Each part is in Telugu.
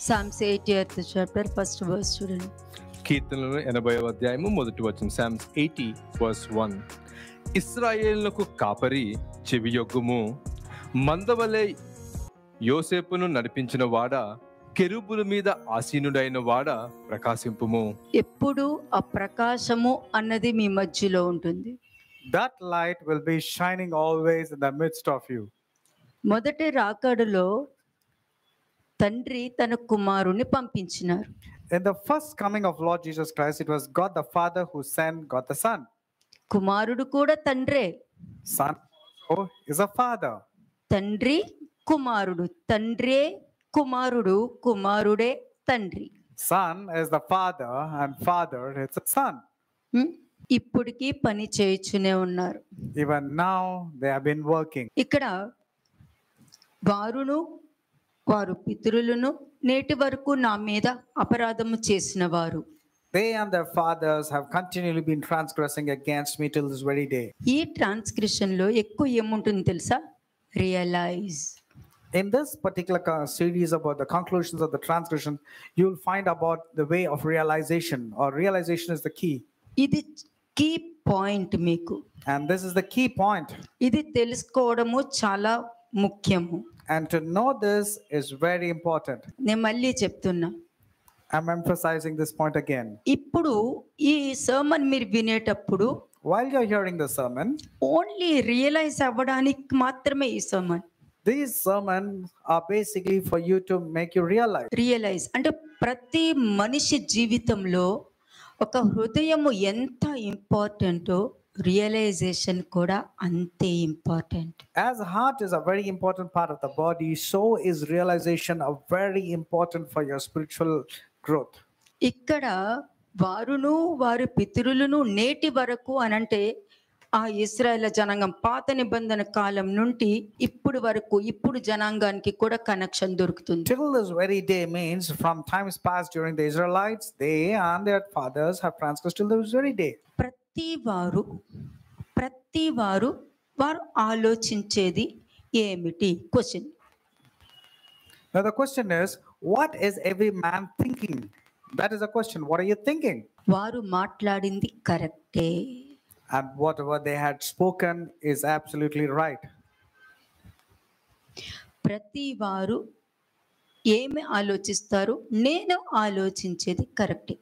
Psalms 80th chapter, first verse చూడండి. కీర్తనలు 80వ అధ్యాయము మొదటి వచనం. Psalms 80 verse 1. ఇశ్రాయేలునకు కాపరి చెవియొగ్గుము, మందవలె యోసేపును నడిపించిన వాడా, కెరూబుల మీద ఆసీనుడైన వాడా ప్రకాశింపుము. ఎప్పుడు ఆ ప్రకాశము అన్నది మీ మధ్యలో ఉంటుంది. That light will be shining always in the midst of you. మొదటి రాకడలో తండ్రి తన కుమారుని పంపించినారు. In the first coming of Lord Jesus Christ, it was God the Father who sent God the Son. కుమారుడు కూడా తండ్రే. Son also is a father. తండ్రి కుమారుడు, తండ్రే కుమారుడు, కుమారుడే తండ్రి. Son is the father and father is the son. ఇప్పటికీ పని చేయుచునే ఉన్నారు. Even now they have been working. ఇక్కడ వారును వారు పితరులను నేటి వరకు నా మీద అపరాధము చేసిన వారు. They and their fathers have continually been transgressing against me till this very day. ఈ ట్రాన్స్గ్రెషన్ లో ఎక్కువ ఏముంటుంది తెలుసా? Realise. In this particular series about the conclusions of the transgression, you will find about the way of realization, or realization is the key. ఇది కీ పాయింట్ మీకు. And this is the key point. ఇది తెలుసుకోవడము చాలా ముఖ్యము. And to know this is very important. నేను మళ్ళీ చెప్తున్నా. I'm emphasizing this point again. ఇప్పుడు ఈ సర్మన్ మీరు వినేటప్పుడు While you're hearing the sermon, only realise అవ్వడానికి మాత్రమే ఈ sermon. these sermons are basically for you to make you realize. Realise అంటే ప్రతి మనిషి జీవితంలో ఒక హృదయము ఎంత ఇంపార్టెంటో రియలైజేషన్ కూడా అంతే important. As heart is a very important part of the body, so is realization a very important for your spiritual growth. ఇక్కడ వారును వారి పితరులను నేటి వరకు అనంటే ఆ ఇశ్రాయేల్ జనాంగం పాత నిబంధన కాలం నుండి ఇప్పుడు వరకు ఇప్పుడు జనాంగానికి కూడా కనెక్షన్ దొరుకుతుంది. Till this very day means from times past during the Israelites, they and their fathers have transgressed till this very day. ప్రతి వారు వారు ఆలోచించేది ఏమిటి? Question. Now the question is, what is every man thinking? That is a question. What are you thinking? వారు మాట్లాడింది కరెక్టే. And whatever they had spoken is absolutely right. ప్రతి వారు ఏమి ఆలోచిస్తారు? నేను ఆలోచించేది కరెక్టే.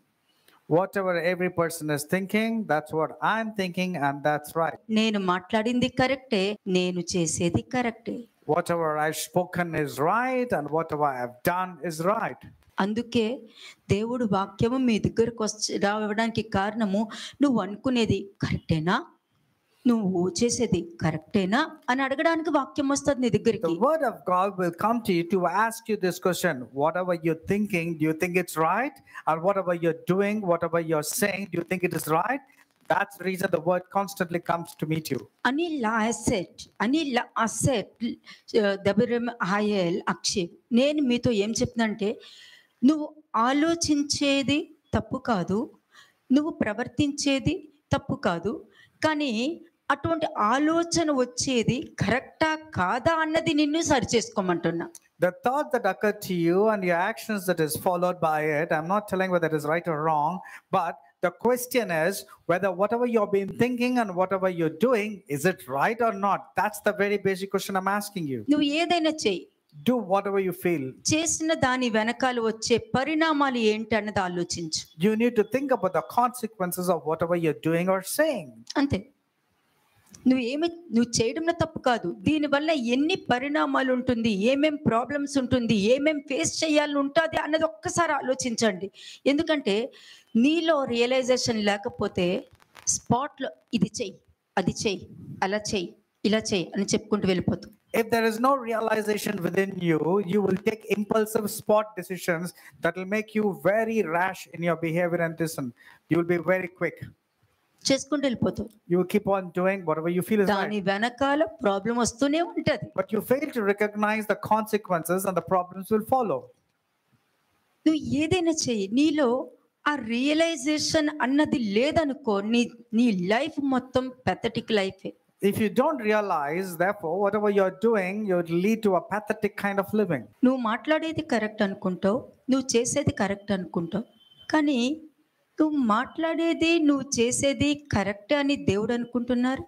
Whatever every person is thinking, that's what I'm thinking, and that's right. నేను మాట్లాడింది కరెక్టే, నేను చేసేది కరెక్టే. Whatever I've spoken is right, and whatever I've done is right. అందుకే దేవుడు వాక్యము మీ దగ్గరకు రావడానికి కారణము నువ్వు అనుకునేది కరెక్టేనా, నువ్వు చేసేది కరెక్టేనా అని అడగడానికి వాక్యం వస్తుంది నీ దగ్గరికి. The word of God will come to you to ask you this question. Whatever you're thinking, do you think it's right? And whatever you're doing, whatever you're saying, do you think it is right? That's the reason the word constantly comes to meet you. Anil అసెట్ దబిరం హాయల్ అక్షయ్. నేను మీతో ఏం చెప్తున్నానంటే, నువ్వు ఆలోచించేది తప్పు కాదు, నువ్వు ప్రవర్తించేది తప్పు కాదు, కానీ అటువంటి ఆలోచన వచ్చేది కరెక్టా కాదా అన్నది నిన్ను సరి చేసుకోమంటున్నా. The thought that occurred to you and your actions that is followed by it, I'm not telling whether it is right or wrong, but the question is whether whatever you've been thinking and whatever you're doing, is it right or not? That's the very basic question I'm asking you. నువ్వు ఏదైనా చెయ్యి, Do whatever you feel. చేసిన దాని వెనకాల వచ్చే పరిణామాలు ఏంటి అన్నది ఆలోచించు. You need to think about the consequences of whatever you're doing or saying. అంతే. నువ్వు చేయడంలో తప్పు కాదు, దీనివల్ల ఎన్ని పరిణామాలు ఉంటుంది, ఏమేం ప్రాబ్లమ్స్ ఉంటుంది, ఏమేం ఫేస్ చేయాలని ఉంటుంది అన్నది ఒక్కసారి ఆలోచించండి. ఎందుకంటే నీలో రియలైజేషన్ లేకపోతే స్పాట్లో ఇది చెయ్యి, అది చెయ్యి, అలా చెయ్యి, ఇలా చెయ్యి అని చెప్పుకుంటూ వెళ్ళిపోతావు. If there is no realization within you, you will take impulsive spot decisions that will make you very rash in your behavior and decision. You will be very quick. చేసుకుంటూ వెళ్ళిపోతావు. You will keep on doing whatever you feel is దాని right. వెనకాల ప్రాబ్లం వస్తూనే ఉంటది. But you fail to recognize the consequences and the problems will follow. నువ్వు ఏదైనా చెయ్యి, నీలో ఆ రియలైజేషన్ అన్నది లేదనుకో, నీ లైఫ్ మొత్తం పెథటిక్ లైఫే. If you don't realize, therefore, whatever you're doing, you would lead to a pathetic kind of living. నువ్వు మాట్లాడేది కరెక్ట్ అనుకుంటావు, నువ్వు చేసేది కరెక్ట్ అనుకుంటావు, కానీ నువ్వు మాట్లాడేది నువ్వు చేసేది కరెక్ట్ అని దేవుడు అనుకుంటున్నారు.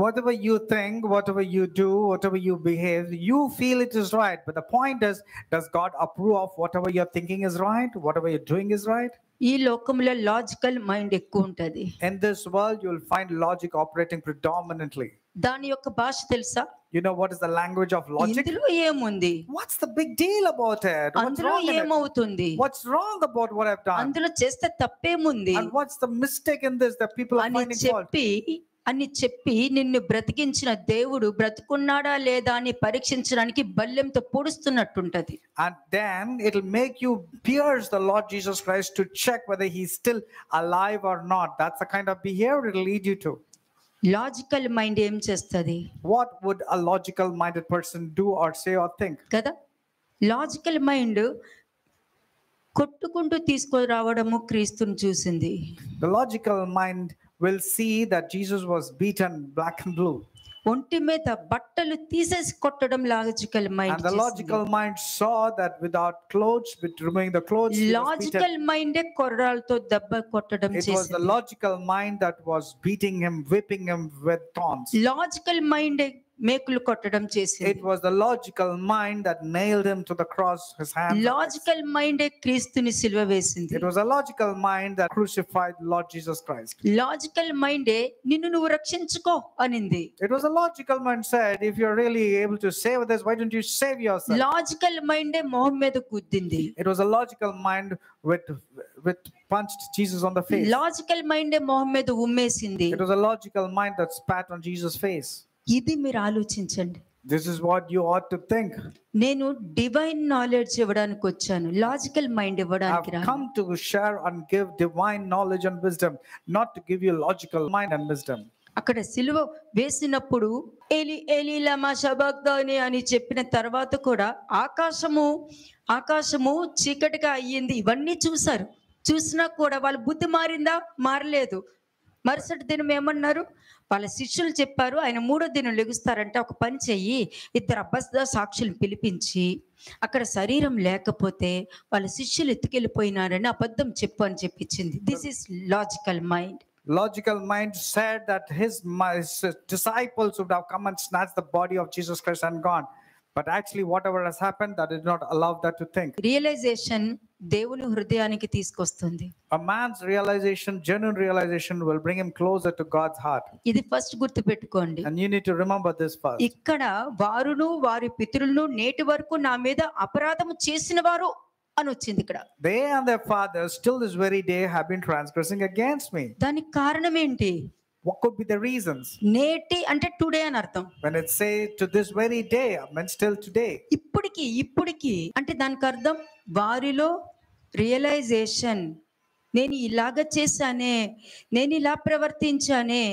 Whatever you think, whatever you do, whatever you behave, you feel it is right. But the point is, does God approve of whatever you're thinking is right? Whatever you're doing is right? ఈ లోకంలో లాజికల్ మైండ్ ఎక్కువ ఉంటుంది. In this world, you'll find logic operating predominantly. దాని యొక్క భాష తెలుసా? You know what is the language of logic? ఇందులో ఏముంది, What's the big deal about it? What's అందులో wrong in it? ఏమవుతుంది, What's wrong about what I've done? అందులో చేస్తే తప్పేముంది And what's the mistake in this that people are అని finding fault? చెప్పి నిన్ను బ్రతికించిన దేవుడు బ్రతుకున్నాడా లేదా అని పరీక్షించడానికి బల్లెంతో పొడుస్తున్నట్టుంటది. And then it'll make you pierce the Lord Jesus Christ to check whether he's still alive or not. That's the kind of behavior it'll lead you to. Logical mind ఏం చేస్తుంది What would a logical minded person do or say or think? కదా? లాజికల్ మైండ్ కొట్టుకుంటూ తీసుకురావడము క్రీస్తుని చూసింది. The logical mind will see that Jesus was beaten black and blue. ఒంటి మీద బట్టలు తీసేసి కొట్టడం logical And mind. the logical mind saw that without clothes, with removing the clothes, he was beaten. Logical మైండే కొర్రాలతో దెబ్బ కొట్టడం It was the చేసింది. logical mind that was beating him, whipping him with thorns. Logical మైండే మేకులు కొట్టడం చేసింది. It was the logical mind that nailed him to the cross, his hands. Logical మైండే క్రీస్తుని సిలువ వేసింది. It was a logical mind that crucified Lord Jesus Christ. Logical మైండే నిన్ను నువ్వు రక్షించుకో అనింది. It was a logical mind said, if you're really able to save this, why don't you save yourself? Logical మైండే మొహం మీద గుద్దింది. It was a logical mind with punched Jesus on the face. Logical మైండే మొహం మీద ఉమ్మేసింది. It was a logical mind that spat on Jesus' face. ఇది మీరు ఆలోచించండి. This is what you ought to think. నేను డివైన్ నాలెడ్జ్ ఇవ్వడానికి వచ్చాను, లాజికల్ మైండ్ I've ఇవ్వడానికి రాను. come to share and give divine knowledge and wisdom, not to give you logical mind and wisdom. అక్కడ సిలువ వేసినప్పుడు ఏలి ఏలి లమా శబక్తాని అని చెప్పిన తర్వాత కూడా ఆకాశము చీకటిగా అయ్యింది. ఇవన్నీ చూశారు. చూసినా కూడా వాళ్ళ బుద్ధి మారిందా? మారలేదు. మరుసటి దినం ఏమన్నారు? వాళ్ళ శిష్యులు చెప్పారు, ఆయన 3వ దినం లెగుస్తారంటే ఒక పని చెయ్యి, 2 అబద్ధ సాక్షులను పిలిపించి అక్కడ శరీరం లేకపోతే వాళ్ళ శిష్యులు ఎత్తుకెళ్ళిపోయినారని అబద్ధం చెప్పు అని చెప్పించింది. This is logical mind. Logical mind said that his disciples would have come and snatched the body of Jesus Christ and gone. But actually, whatever has happened, that did not allow that to think. Realisation దేవుని హృదయానికి తీసుకొస్తుంది. A man's realization, genuine realization, will bring him closer to God's heart. ఇది ఫస్ట్ గుర్తు పెట్టుకోండి. And you need to remember this first. ఇక్కడ వారును వారి పితరులను నేటి వరకు నా మీద అపరాధము చేసిన వారు అని వచ్చింది ఇక్కడ. They and their fathers still this very day have been transgressing against me. దానికి కారణం ఏంటి? What could be the reasons? నేటి అంటే టుడే అని అర్థం. When it say to this very day, I mean still today. ఇప్పటికి అంటే దానికి అర్థం వారిలో రియలైజేషన్, నేను ఇలాగ చేశానే, నేను ఇలా ప్రవర్తించానే,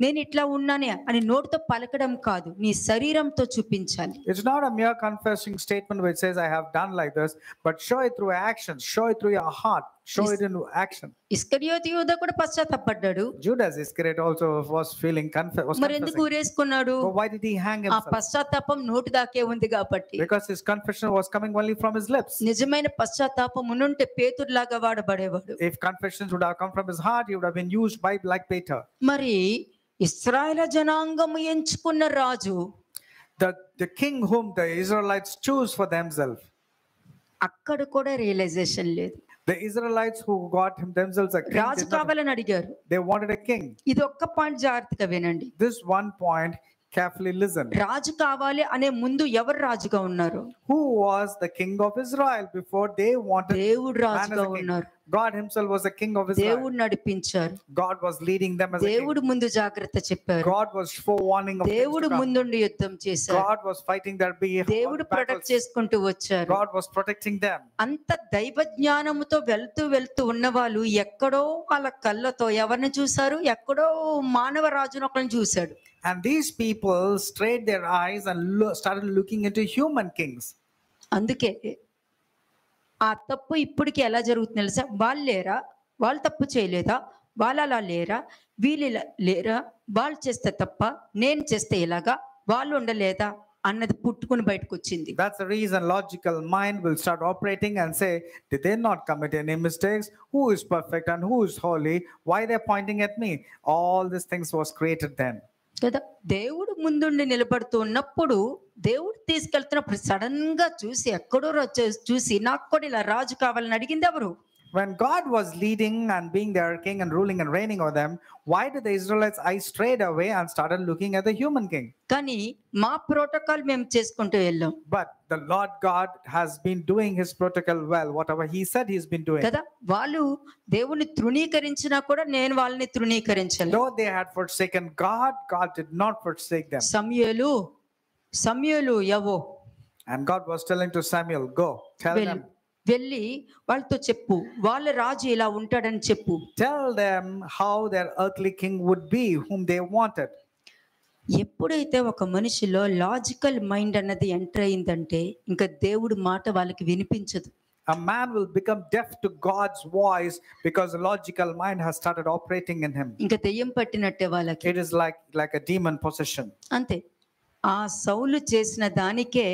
నేను ఇట్లా ఉన్నానే అని నోటితో పలకడం కాదు, నీ శరీరంతో చూపించాలి. It's not a mere confessing statement which says I have done like this, but show it through actions, show it through your heart, show it in action. ఇస్కరియోతు యూదా కూడా పశ్చాత్తాపడ్డాడు. Judas Iscariot also was feeling మరి ఎందుకు confessing. ఊరేసుకున్నాడు? But why did he hang ఆ himself? పశ్చాత్తాపం నోటి దాకే ఉంది కాబట్టి. Because his confession was coming only from his lips. నిజమైన పశ్చాత్తాపం ఉంటే పేతురులాగా వాడబడేవాడు. If confessions would have come from his heart, he would have been used by like Peter. మరి ఇశ్రాయేలు జనాంగము ఎంచుకున్న రాజు, The king whom the Israelites choose for themselves. అక్కడ కూడా రియలైజేషన్ లేదు. The Israelites who got him themselves a king, రాజు కావాలని అడిగారు. they wanted a king. ఇది ఒక్క పాయింట్ జాగ్రత్తగా వినండి. This one point, carefully listen. రాజు కావాలి అనే ముందు ఎవరు రాజుగా ఉన్నారు? Who was the king of Israel before they wanted దేవుడు man as రాజుగా a king? ఉన్నారు. God himself was the king of Israel. దేవుడు నడిపించారు. God was leading them as a king. దేవుడు ముందు జాగ్రత్త చెప్పారు. God was forewarning of things దేవుడు to come. ముందుండి యుద్ధం చేశారు. God was fighting their behalf. దేవుడు ప్రొటెక్ట్ చేసుకుంటూ వచ్చారు. God was protecting them. అంత దైవ జ్ఞానముతో వెళ్తూ ఉన్నవాళ్ళు ఎక్కడో వాళ్ళ కళ్ళతో ఎవరిని చూశారు? ఎక్కడో మానవ రాజును ఒకరిని చూశాడు. And these people strayed their eyes and started looking into human kings. అందుకే ఆ తప్పు ఇప్పటికి ఎలా జరుగుతుంది తెలుసా? వాళ్ళు లేరా? వాళ్ళు తప్పు చేయలేదా? వాళ్ళు అలా లేరా, వీళ్ళు ఇలా లేరా, వాళ్ళు చేస్తే తప్ప నేను చేస్తే ఇలాగా, వాళ్ళు ఉండలేదా అన్నది పుట్టుకుని బయటకు వచ్చింది. That's the reason logical mind will start operating and say, did they not commit any mistakes? Who is perfect and who is holy? Why they're pointing at me? All these things was created then. కదా, దేవుడు ముందుండి నిలబడుతూ ఉన్నప్పుడు, దేవుడు తీసుకెళ్తున్నప్పుడు సడన్ గా చూసి ఎక్కడో చూసి నాకు కూడా ఇలా రాజు కావాలని అడిగింది ఎవరు? When God was leading and being their king and ruling and reigning over them, why did the Israelites' eyes strayed away and started looking at the human king? కానీ మా ప్రోటోకాల్ మేము చేసుకుంటూ వెళ్ళాం. But the Lord God has been doing his protocol well. Whatever he said, he's been doing. కదా, వాళ్ళు దేవుని తృణీకరించినా కూడా నేను వాళ్ళని తృణీకరించలేదు. Though they had forsaken God, God did not forsake them. Samuel యవో, And God was telling to Samuel, go, tell them. వెళ్ళి వాళ్ళతో చెప్పు, వాళ్ళ రాజు ఇలా ఉంటాడని చెప్పు. Tell them how their earthly king would be, whom they wanted. ఎప్పుడైతే ఒక మనిషిలో లాజికల్ మైండ్ అన్నది ఎంటర్ అయిందంటే ఇంకా దేవుడి మాట వాళ్ళకి వినిపించదు. A man will become deaf to God's voice because the logical mind has started operating in him. ఇంకా దెయ్యం పట్టినట్టే వాళ్ళకి. It is like a demon possession. అంతే. ఆ సౌలు చేసిన దానికే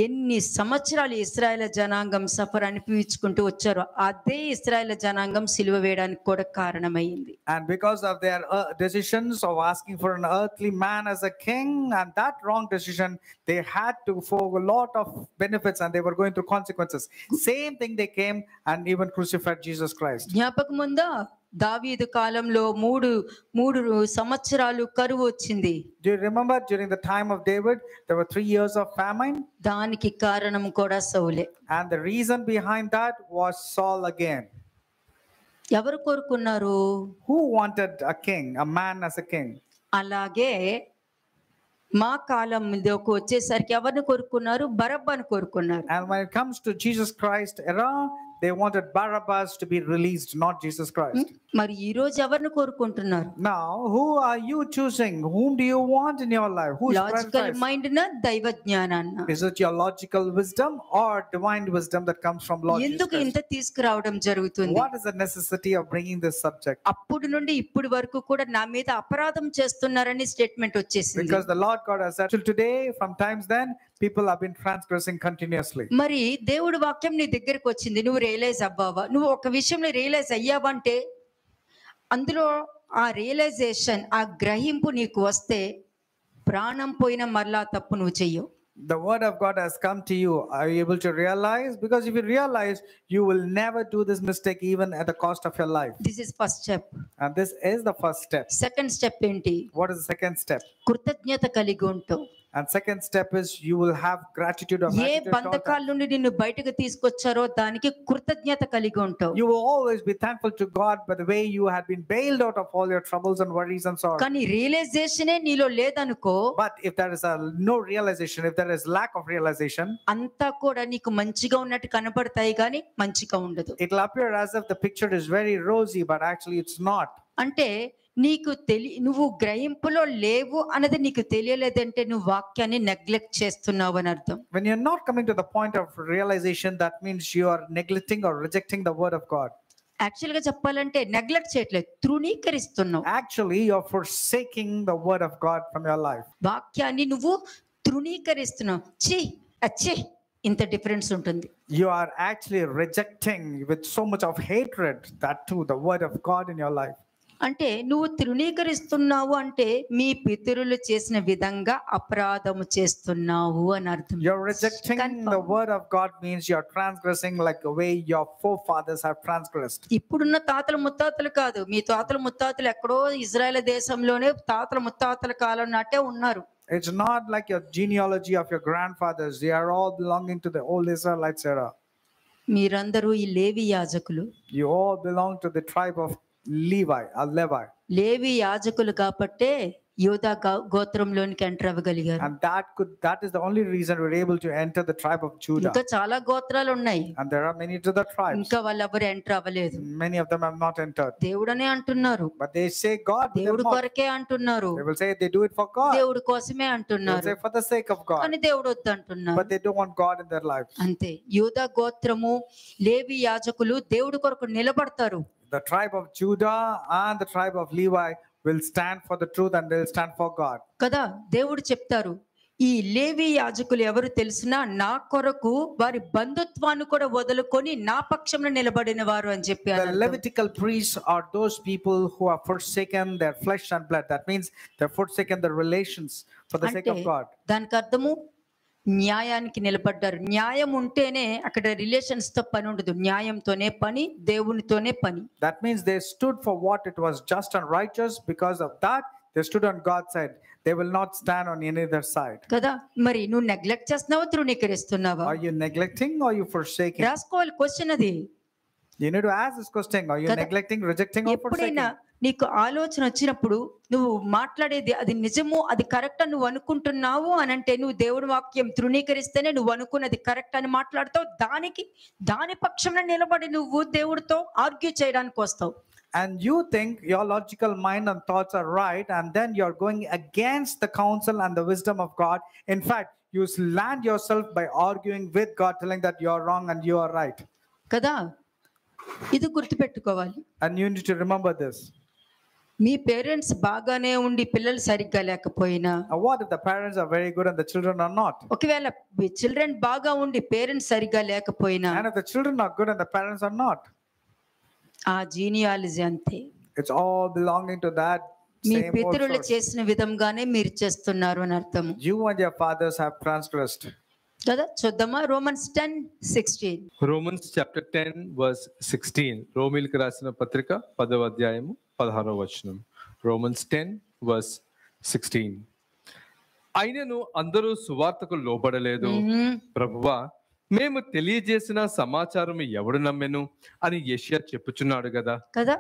ఎన్ని సంవత్సరాలు ఇశ్రాయేలు జనాంగం సఫర్ అనిపించుకుంటూ వచ్చారో అదే ఇశ్రాయేలు జనాంగం సిలువ వేయడానికి కూడా కారణమైంది. And because of their decisions of asking for an earthly man as a king, and that wrong decision, they had to forgo a lot of benefits and they were going through consequences. Same thing, they came and even crucified Jesus Christ. జ్ఞాపకం ఉందా? దావీదు కాలంలో మూడు సంవత్సరాలు కరువు వచ్చింది. Do you remember during the time of David there were 3 years of famine? దానికి కారణం కూడా సౌలే. And the reason behind that was Saul again. ఎవరు కోరుకున్నారు? Who wanted a king, a man as a king? అలాగే మా కాలంలోకి వచ్చేసరికి ఎవరిని కోరుకున్నారు? బరబ్బను కోరుకున్నారు. And when it comes to Jesus Christ era, they wanted Barabbas to be released, not Jesus Christ. మరి ఈ రోజు ఎవరిని కోరుకుంటున్నారు? Now, who are you choosing? Whom do you want in your life? Who is logical mind నా దైవ జ్ఞానాన్న? Is it your logical wisdom or divine wisdom that comes from Lord Jesus ఎందుకు Christ? ఇంత తీసుకురావడం జరుగుతుంది? What is the necessity of bringing this subject? అప్పుడు నుండి ఇప్పటి వరకు కూడా నా మీద అపరాధం చేస్తున్నారని స్టేట్మెంట్ వచ్చేసింది. Because the Lord God has said till today, from times then, people have been transgressing continuously. మరి దేవుడి వాక్యం నీ దగ్గరికి వచ్చింది, నువ్వు రియలైజ్ అవ్వావా? నువ్వు ఒక విషయంలో రియలైజ్ అయ్యావంటే అందులో ఆ రియలైజేషన్, ఆ గ్రహింపు నీకు వస్తే ప్రాణం పోయిన మరలా తప్పు నువ్వు చెయ్యవు. The word of God has come to you. Are you able to realize? Because if you realize, you will never do this mistake even at the cost of your life. This is first step. And this is the first step. Second step ఏంటి? What is the second step? కృతజ్ఞత కలిగి ఉంటావు. And second step is you will have gratitude of ఏ బంధకాల నుండి నిన్ను బయటకు తీసుకొచ్చారో దానికి కృతజ్ఞత కలిగి ఉంటావు. You will always be thankful to God by the way you had been bailed out of all your troubles and worries and sorrows. కానీ రియలైజేషనే నీలో లేదనుకో, But if there is no realization, if there is lack of realization, అంతా కూడా నీకు మంచిగా ఉన్నట్టు కనబడతాయి కానీ మంచిగా ఉండదు. it will appear as if the picture is very rosy, but actually it's not. అంటే నీకు నువ్వు గ్రహింపులో లేవు అన్నది నీకు తెలియలేదంటే నువ్వు వాక్యాన్ని నెగ్లెక్ట్ చేస్తున్నావు అని అర్థం. When you're not coming to the point of realization, that means you are neglecting or rejecting the word of God. Actual గా చెప్పాలంటే నెగ్లెక్ట్ చేయట్లేదు, తృణీకరిస్తున్నావు. Actually, you're forsaking the word of God from your life. వాక్యాన్ని నువ్వు తృణీకరిస్తున్నావు. అచ్చే ఇంత డిఫరెన్స్ ఉంటుంది. You are actually rejecting with so much of hatred that too the word of God in your life. అంటే నువ్వు తృణీకరిస్తున్నావు అంటే మీ పితరులు చేసిన విధంగా అపరాధము చేస్తున్నావు అని అర్థం. You're rejecting the word of God means you're transgressing like the way your forefathers have transgressed. ఇప్పుడున్న తాతల ముత్తాతలు కాదు, మీ తాతల ముత్తాతలు ఎక్కడో ఇజ్రాయెల్ దేశంలోనే తాతల ముత్తాతల కాలం నాటే ఉన్నారు. It's not like your genealogy of your grandfathers. They are all belonging to the old Israelites era. మీరందరూ ఈ లేవి యాజకులు. You all belong to the tribe of Levi. లేవి యాజకులు కాబట్టే యోధా గోత్రంలోనికి enter అవ్వగలిగారు. And that is the only reason we're able to enter the tribe of Judah. ఇంకా చాలా గోత్రాలు ఉన్నాయి. And there are many other tribes. ఇంకా వాళ్ళు ఎవరు ఎంటర్ అవ్వలేదు. Many of them have not entered. దేవుడనే అంటున్నారు. But they say God. దేవుడి కొరకే అంటున్నారు. They will say they do it for God. దేవుడి కోసమే అంటున్నారు. They say for the sake of God. కానీ దేవుడు వద్దు అంటున్నారు. But they don't want God in their lives. అంతే. యూదా గోత్రము లేవి యాజకులు దేవుడి కొరకు నిలబడతారు. the tribe of Judah and the tribe of Levi will stand for the truth and they'll stand for God. కదా దేవుడు చెప్తారు, ఈ లేవి యాజకులు ఎవరు తెలిసినా నా కొరకు వారి బంధుత్వాన్ని కూడా వదులుకొని నా పక్షంలో నిలబడిన వారు అని చెప్పి The అన్నారు. Levitical priests are those people who have forsaken their flesh and blood. That means they've forsaken their relations for the sake అంటే of God. దానికి అర్థము న్యాయానికి నిలబడ్డారు. న్యాయం ఉంటేనే అక్కడ రిలేషన్స్ తో పని ఉండదు, న్యాయంతోనే పని, దేవునితోనే పని. That means they stood for what it was just and righteous. Because of that, they stood on God's side. They will not stand on any other side. కదా, మరి నువ్వు నెగ్లెక్ట్ చేస్తున్నావా, తృణీకరిస్తున్నావా? Are you neglecting or are you forsaking? రాసుకోవాలి క్వశ్చన్ అది. You need to ask this question. Are you కదా. neglecting, rejecting or ఎప్పుడైనా forsaking? నీకు ఆలోచన వచ్చినప్పుడు నువ్వు మాట్లాడేది అది నిజము, అది కరెక్ట్ అని నువ్వు అనుకుంటున్నావు అని అంటే, నువ్వు దేవుడి వాక్యం తృణీకరిస్తేనే నువ్వు అనుకున్నది కరెక్ట్ అని మాట్లాడతావు. దాని పక్షంలో నిలబడి నువ్వు దేవుడితో ఆర్గ్యూ చేయడానికి వస్తావు. And you think your logical mind and thoughts are right, and then you're going against the counsel and the wisdom of God. In fact, you land yourself by arguing with God, telling that you're wrong and you are right. కదా, ఇది గుర్తుపెట్టుకోవాలి. And you need to remember this. Me parents బాగానే ఉండి పిల్లలు సరిగ్గా లేకపోయినా, What if the parents are very good and the children are not? ఒకవేళ చిల్డ్రన్ బాగా ఉండి పేరెంట్స్ సరిగ్గా లేకపోయినా, And if the children are good and the parents are not, ఆ జీనియాలజీ అంతే. it's all belonging to that me same old పితరులు source. చేసిన విధంగానే మీరు చేస్తున్నారు అని అర్థం. You and your fathers have transgressed. కదా, చూద్దామా రోమన్స్ 10:16. Romans chapter 10 verse 16. రోమిల్కి రాసిన పత్రిక 10వ అధ్యాయము 16వ వచనం. Romans 10 verse 16. అయినను అందరూ సువార్తకు లోబడలేదు. ప్రభువా, మేము తెలియజేసిన సమాచారం ఎవడు నమ్మెను అని యెషయా చెప్పుచున్నాడు కదా. కదా,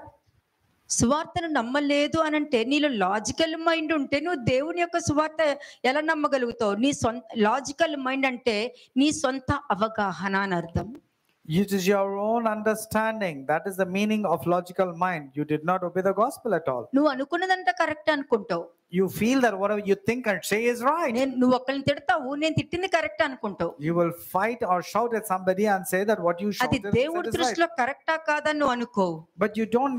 సువార్తను నమ్మలేదు అని అంటే నీలో లాజికల్ మైండ్ ఉంటే నువ్వు దేవుని యొక్క సువార్త ఎలా నమ్మగలుగుతావు? నీ సొంత లాజికల్ మైండ్ అంటే నీ సొంత అవగాహన అని అర్థం. It is your own understanding. That is the meaning of logical mind. You did not obey the gospel at all. నువ్వు అనుకున్నదంతా కరెక్ట్ అనుకుంటావు. You feel that whatever you think and say is right. నువ్వు ఒకరిని తిడతావు, నేను తిట్టింది కరెక్ట్ అనుకుంటావు. You will fight or shout at somebody and say that what you అది shouted and దేవుడి said is right. దృష్టిలో కరెక్టా కాదని నువ్వు అనుకోవు. But you don't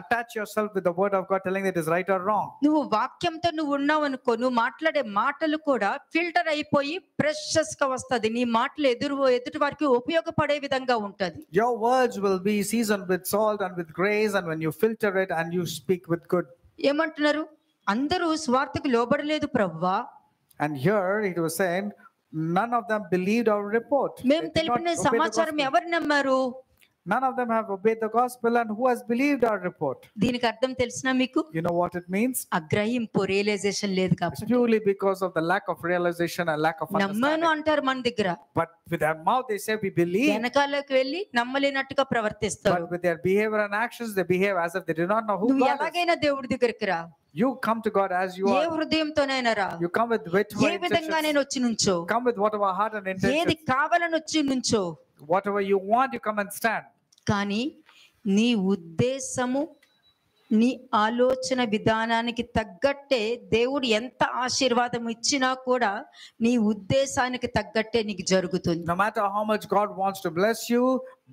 attach yourself with the word of God telling that it is right or wrong. నువ్వు వాక్యంతో నువ్వు ఉన్నావు అనుకో, నువ్వు మాట్లాడే మాటలు కూడా ఫిల్టర్ అయిపోయి ప్రెషస్ గా వస్తది. నీ మాటలు ఎదుటి వారికి ఉపయోగపడే విధంగా ఉంటది. Your words will be seasoned with salt and with grace, and when you filter it and you speak with good. ఏమంటున్నారు? అందరూ స్వార్థకు లోబడలేదు ప్రభువా. And here it was saying none of them believed our report. మేము They did not తెలిపిన obey the సమాచారం gospel. ఎవరు నమ్మారు? None of them have obeyed the gospel, and who has believed our report? దీనికి అర్థం తెలిసినా మీకు? You know what it means? అగ్రహింపు, రియలైజేషన్ లేదు It's కాబట్టి. purely because of the lack of realization and lack of నమ్మాను understanding. అంటారు మన దగ్గర, But with their mouth they say we believe, వెనకాలకు వెళ్ళి నమ్మలేనట్టుగా ప్రవర్తిస్తారు. but with their behavior and actions they behave as if they do not know who నువ్వు God is. ఎలాగైనా దేవుడి దగ్గరికి రా, You come to God as you A are. హృదయంతోనైనా రా, You come with whatever ఏ విధంగా intentions. నేను వచ్చి నుంచో, Come with whatever heart and ఏది intentions. కావాలని వచ్చి నుంచో. Whatever you want, you come and stand. కానీ నీ ఉద్దేశము, నీ ఆలోచన విధానానికి తగ్గట్టే దేవుడు ఎంత ఆశీర్వాదం ఇచ్చినా కూడా నీ ఉద్దేశానికి తగ్గట్టే నీకు జరుగుతుంది. No matter how much God wants to bless you,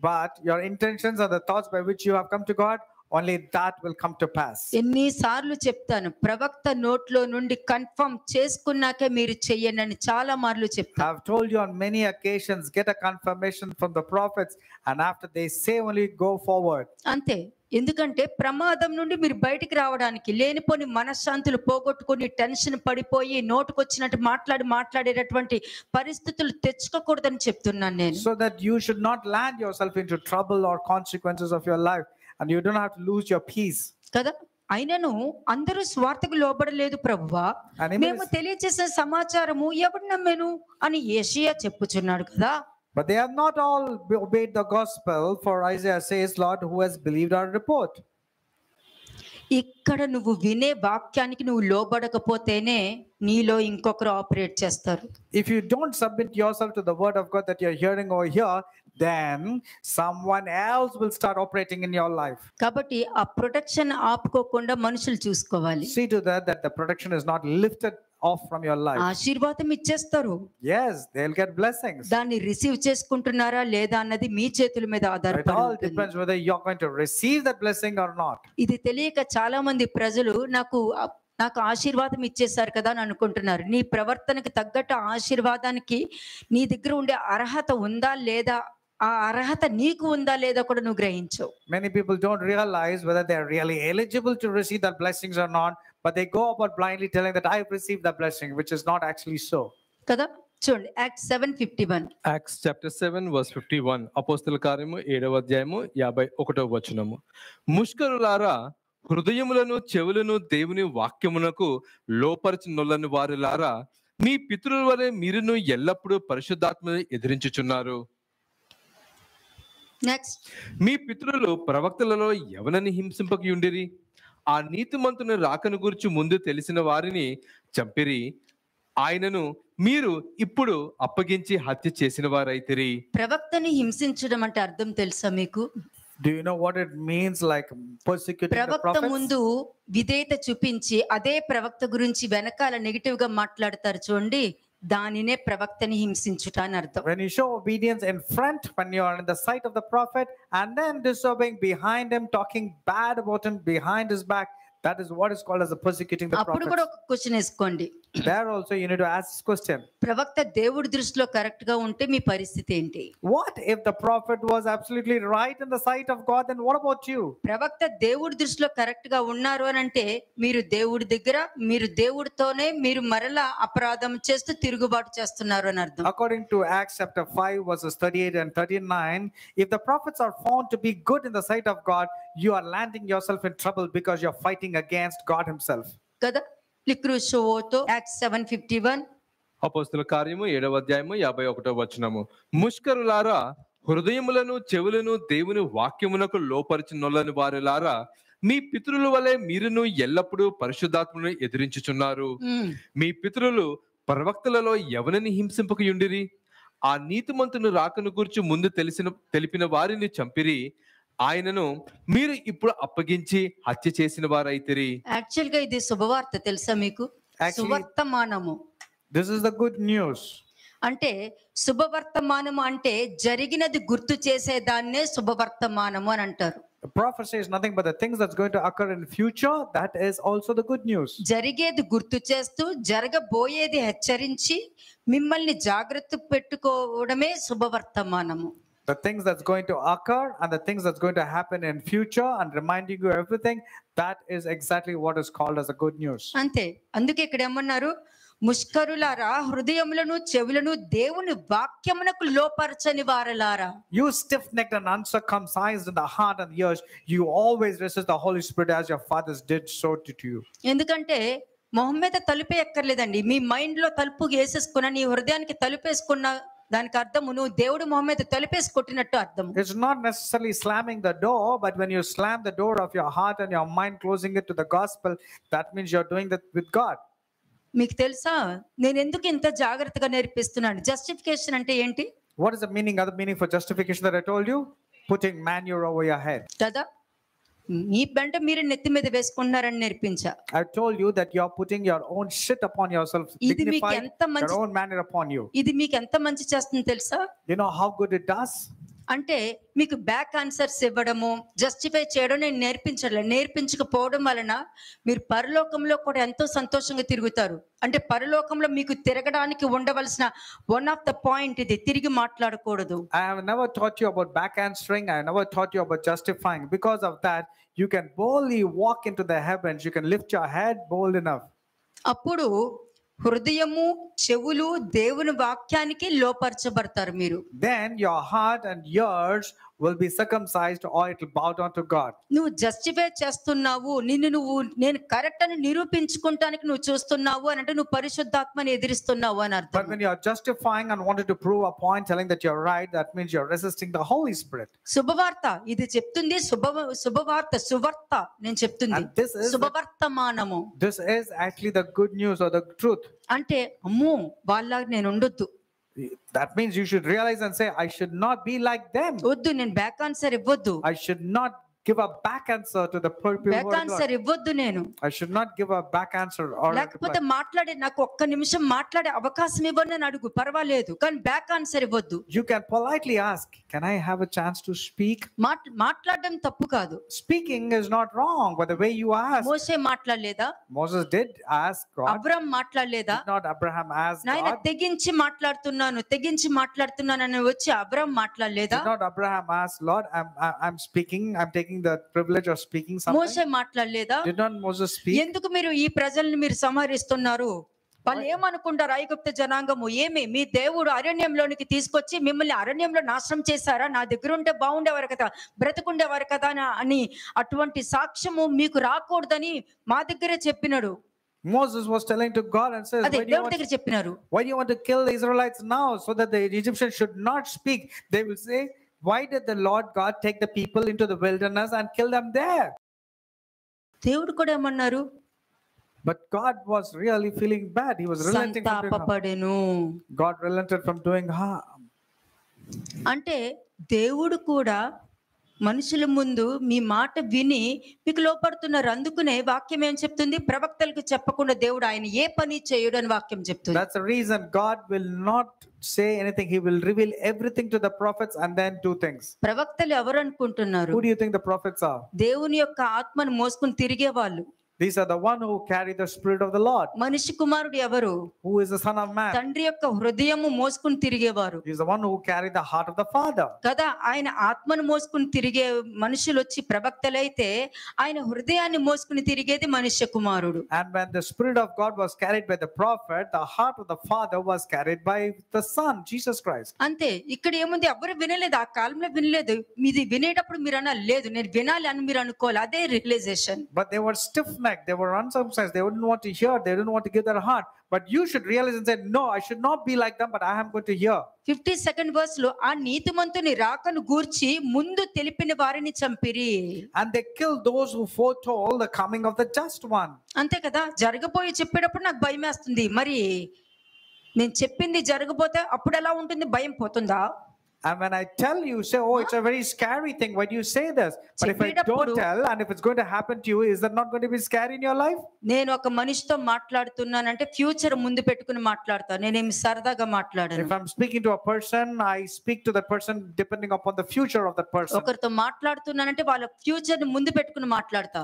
but your intentions and the thoughts by which you have come to God, only that will come to pass. ఎన్నిసార్లు చెప్తాను, ప్రవక్త నోట్లో నుండి కన్ఫర్మ్ చేసుకున్నాకే మీరు చెయ్యండి అని చాలా మార్లు I చెప్తాను. have told you on many occasions, get a confirmation from the prophets, and after they say only go forward. అంతే. ఎందుకంటే ప్రమాదం నుండి మీరు బయటికి రావడానికి, లేనిపోని మనశ్శాంతులు పోగొట్టుకొని టెన్షన్ పడిపోయి నోటుకొచ్చినట్టు మాట్లాడేటటువంటి పరిస్థితులు తెచ్చుకోకూడదని చెప్తున్నాను నేను. So that you should not land yourself into trouble or consequences of your life, and you don't have to lose your peace. కదా, అయినను అందరూ స్వార్థకు లోబడలేదు ప్రభువా, And even మేము తెలియజేసిన సమాచారము ఎవడు నమ్మెను అని యెషయా చెప్పుచున్నాడు కదా. But they have not all obeyed the gospel, for Isaiah says, Lord, who has believed our report? ఇక్కడ నువ్వు వినే వాక్యానికి నువ్వు లోబడకపోతేనే నీలో ఇంకొకరు ఆపరేట్ చేస్తారు. If you don't submit yourself to the word of God that you're hearing over here, then someone else will start operating in your life. కాబట్టి ఆ ప్రొటెక్షన్ ఆపుకోకుండా మనుషులు చూసుకోవాలి. See to that the protection is not lifted off from your life. ఆశీర్వాదం ఇచ్చేస్తారు, Yes, they'll get blessings. దాన్ని రిసీవ్ చేసుకుంటున్నారా లేదా అన్నది మీ చేతుల మీద It ఆధారపడి all ఉంటుంది. depends whether you're going to receive that blessing or not. ఇది తెలియక చాలా మంది ప్రజలు నాకు ఆశీర్వాదం ఇచ్చేశారు కదా అని అనుకుంటున్నారు. నీ ప్రవర్తనకి తగ్గట్టు ఆశీర్వాదానికి నీ దగ్గర ఉండే అర్హత ఉందా లేదా, ఆ అర్హత నీకు ఉందా లేదా కూడా నువ్వు గ్రహించవు. Many people don't realize whether they're really eligible to receive that blessings or not, but they go about blindly telling that I've received the blessing, which is not actually so. కదా, చూడండి Acts 7:51. Acts chapter 7 verse 51. అపోస్తల కార్యము 7వ అధ్యాయము 51వ వచనము. ముష్కరులారా, హృదయములను చెవులను దేవుని వాక్యమునకు లోపరచునొల్లని వారులారా, మీ పితరుల వలె మీరును ఎల్లప్పుడూ పరిశుద్ధాత్మను ఎదిరించుచున్నారు. నెక్స్ట్, మీ పితరులు ప్రవక్తలలో ఎవరిని హింసింపకయుండిరి? ఆ నీతిమంతుని రాకను గురించి ముందు తెలిసిన వారిని చంపిరి. ఆయనను మీరు ఇప్పుడు అప్పగించి హత్య చేసిన వారైతిరి. ప్రవక్తని హింసించడం అంటే అర్థం తెలుసా మీకు? Do you know what it means, like persecuting the ప్రవక్త prophets? ముందు విధేయత చూపించి అదే ప్రవక్త గురించి వెనకాల నెగిటివ్ గా మాట్లాడతారు చూడండి, దానినే ప్రవక్తని హింసించుట అని అర్థం. When you show obedience in front, when you are in the sight of the prophet, and then disobeying behind him, talking bad about him behind his back, that is what is called as the persecuting the అప్పుడు కూడా prophet. ఒక క్వశ్చన్ వేసుకోండి, There also you need to ask this question. ప్రవక్త దేవుడి దృష్టిలో కరెక్ట్ గా ఉంటే మీ పరిస్థితి ఏంటి? What if the prophet was absolutely right in the sight of God? Then what about you? ప్రవక్త దేవుడి దృష్టిలో కరెక్ట్ గా ఉన్నారు అని అంటే మీరు దేవుడి దగ్గర, మీరు దేవుడితోనే మీరు మరలా అపరాధం చేస్తూ తిరుగుబాటు చేస్తున్నారు అని అర్థం. According to Acts chapter 5 verses 38 and 39, if the prophets are found to be good in the sight of God, you are landing yourself in trouble because you're fighting against God himself. కదా, లిక్రూషోతో Acts 7:51. అపోస్తల కార్యము 7వ అధ్యాయము 51వ వచనము. ముష్కరులారా, హృదయములను చెవులను దేవుని వాక్యమునకు లోపరచునొల్లని వారులారా, మీ పితరుల వలె మీరును ఎల్లప్పుడూ పరిశుద్ధాత్మను ఎదిరించుచున్నారు. మీ పితరులు ప్రవక్తలలో ఎవరిని హింసింపకయుండిరి? ఆ నీతిమంతుని రాకను గురించి ముందు తెలిపిన వారిని చంపిరి. ఆయనను మీరు ఇప్పుడు అప్పగించి హత్య చేసిన వారైతిరి. యాక్చువల్ గా ఇది శుభవార్త తెలుసా మీకు? సువర్తమానము. This is the good news. అంటే శుభవర్తమానము అంటే జరిగినది గుర్తు చేసేదాన్నే శుభవర్తమానము అని అంటారు. The prophecy is nothing but the things that's going to occur in future. That is also the good news. జరిగేది గుర్తు చేస్తూ జరగబోయేది హెచ్చరించి మిమ్మల్ని జాగ్రత్త పెట్టుకోవడమే శుభవర్తమానము. The things that's going to occur and the things that's going to happen in future and reminding you everything, that is exactly what is called as the good news. అంతే. అందుకే ఇక్కడ ఏమన్నారు? ముష్కరులారా, హృదయములను చెవులను దేవుని వాక్యమునకు లోపరచని వారలారా. You stiff-necked and uncircumcised in the heart and ears, you always resist the Holy Spirit as your fathers did so to you. ఎందుకంటే మొహం మీద తలుపే ఎక్కర్లేదండి, మీ మైండ్ లో తలుపు వేసేసుకున్న, నీ హృదయానికి తలుపేసుకున్న దానికి అర్థము నువ్వు దేవుడి మొహం మీద తలుపేసి కొట్టినట్టు అర్థం. It's not necessarily slamming the door, but when you slam the door of your heart and your mind, closing it to the gospel, that means you're doing that with God. మీకు తెలుసా నేను ఎందుకు ఇంత జాగ్రత్తగా నేర్పిస్తున్నాను? జస్టిఫికేషన్ అంటే ఏంటి? What is the meaning, other meaning for justification that I told you? Putting manure over your head. కదా, మీ బంట మీరు నెత్తి మీద వేసుకుంటున్నారని నేర్పించా. I told you that you're putting your own shit upon yourself, ఇది మీకు dignifying ఎంత మంచి, your own manure upon you. ఇది మీకు ఎంత మంచి చేస్తుంది తెలుసా? You know how good it does? అంటే మీకు బ్యాక్ ఆన్సర్స్ ఇవ్వడము, జస్టిఫై చేయడం నేను నేర్పించకపోవడం వలన మీరు పరలోకంలో కూడా ఎంతో సంతోషంగా తిరుగుతారు. అంటే పరలోకంలో మీకు తిరగడానికి ఉండవలసిన వన్ ఆఫ్ ద పాయింట్ ఇది, తిరిగి మాట్లాడకూడదు. I have never taught you about back answering. I never taught you about justifying. Because of that, you can boldly walk into the heavens. You can lift your head bold enough. అప్పుడు హృదయము చెవులు దేవుని వాక్యానికి లోపరచబడతారు మీరు. Then your heart and ears will be circumcised or it will bow down to God. నువ్వు జస్టిఫై చేస్తున్నావు, నేను కరెక్ట్ అని నిరూపించుకుంటానికి నువ్వు చూస్తున్నావు అని అంటే నువ్వు పరిశుద్ధాత్మని ఎదిరిస్తున్నావు అని అర్థం. But when you are justifying and wanted to prove a point, telling that you're right, that means you're resisting the Holy Spirit. శుభవార్త ఇది చెప్తుంది, శుభవార్త సువార్త నేను చెప్తుంది, And this is శుభవర్తమానము. This is actually the good news or the truth. అంటే అమ్మో వాళ్ళలాగా నేను ఉండొద్దు, That means you should realize and say, I should not be like them. వద్దు, నేను బ్యాక్ ఆన్సర్ ఇవ్వద్దు, I should not give a back answer to the people back who are answer ఇవ్వద్దు నేను. I should not give a back answer or a లేకపోతే reply. మాట్లాడే, నాకు ఒక్క నిమిషం మాట్లాడే అవకాశం ఇవ్వండి అని అడుగు, పర్వాలేదు, కానీ బ్యాక్ ఆన్సర్ ఇవ్వద్దు. You can politely ask, can I have a chance to speak? మాట్లాడడం తప్పు కాదు. Speaking is not wrong, but the way you ask. Moses మాట్లాడలేదా? Moses did ask God. Abraham మాట్లాడలేదా? Did not Abraham ask నాయన God? తెగించి మాట్లాడుతున్నాను అని వచ్చి అబ్రహాం మాట్లాడలేదా? Did not Abraham ask, Lord, I'm speaking, I'm taking the privilege of speaking something? మోసే మాట్లాడలేదా? Did not Moses speak? ఎందుకు మీరు ఈ ప్రజల్ని మీరు సంహరిస్తున్నారు? వాళ్ళు ఏమనుకుంటారు? ఐగుప్తు జనాంగము, ఏమి మీ దేవుడు అరణ్యంలోనికి తీసుకొచ్చి మిమ్మల్ని అరణ్యంలో నాశనం చేశారా? నా దగ్గర ఉంటే బాగుండేవారు కదా, బ్రతుకుండేవారు కదా అని అటువంటి సాక్ష్యము మీకు రాకూడదని మా దగ్గరే చెప్పినాడు. Moses was telling to God and says, అదే దేవుడి దగ్గర చెప్పినారు. why do you want to kill the Israelites now so that the Egyptians should not speak? They will say, why did the Lord God take the people into the wilderness and kill them there? దేవుడు కూడా ఏమన్నారు? But God was really feeling bad. He was relenting from doing harm. సంతాపపడెను. God relented from doing harm. అంటే దేవుడు కూడా మనుషుల ముందు మీ మాట విని మీకు లోపడుతున్నారు. అందుకునే వాక్యం ఏం చెప్తుంది? ప్రవక్తలకు చెప్పకుండా దేవుడు ఆయన ఏ పని చేయడు అని వాక్యం చెప్తుంది. That's the reason God will not say anything. He will reveal everything to the prophets and then do things. ప్రవక్తలు ఎవరు అనుకుంటున్నారు? Who do you think the prophets are? దేవుని యొక్క ఆత్మను మోసుకుని తిరిగే వాళ్ళు. These are the one who carry the spirit of the Lord. మనిషి కుమారుడు ఎవరు? Who is the son of man? తండ్రి యొక్క హృదయము మోసుకుని తిరిగేవారు He is the one who carry the heart of the Father. కదా. ఆయన ఆత్మను మోసుకుని తిరిగే మనుషులు వచ్చి ప్రవక్తలైతే, ఆయన హృదయాన్ని మోసుకుని తిరిగేది మనుష్య కుమారుడు. And when the spirit of God was carried by the prophet, the heart of the Father was carried by the Son, Jesus Christ. అంతే. ఇక్కడ ఏముంది? ఎవరు వినలేదు, ఆ కాలంలో వినలేదు. ఇది వినేటప్పుడు మీరు అన్నారు, లేదు నేను వినాలి అని మీరు అనుకోవాలి. అదే realisation. But they were stiff-necked, they were uncircumcised, they wouldn't want to hear, they didn't want to give their heart. But you should realize and say, no, I should not be like them, but I am going to hear. 52nd verse లో, ఆ నీతిమంతుని రాకను గూర్చి ముందు తెలిపిన వారిని చంపిరి. And they killed those who foretold the coming of the just one. అంతే కదా. జరగబోయి చెప్పేటప్పుడు నాకు భయం వేస్తుంది. మరి నేను చెప్పింది జరగబోతే అప్పుడు ఎలా ఉంటుంది? భయం పోతుందా? And when I tell you, say, oh, it's a very scary thing when you say this. But if I don't tell, and if it's going to happen to you, is that not going to be scary in your life? నేను ఒక మనిషితో మాట్లాడుతున్నానంటే ఫ్యూచర్ ముందు పెట్టుకుని మాట్లాడతాను. నేనేమి సరదాగా మాట్లాడను. If I'm speaking to a person, I speak to that person depending upon the future of that person. ఒకరితో మాట్లాడుతున్నానంటే వాళ్ళ ఫ్యూచర్ ని ముందు పెట్టుకుని మాట్లాడతా.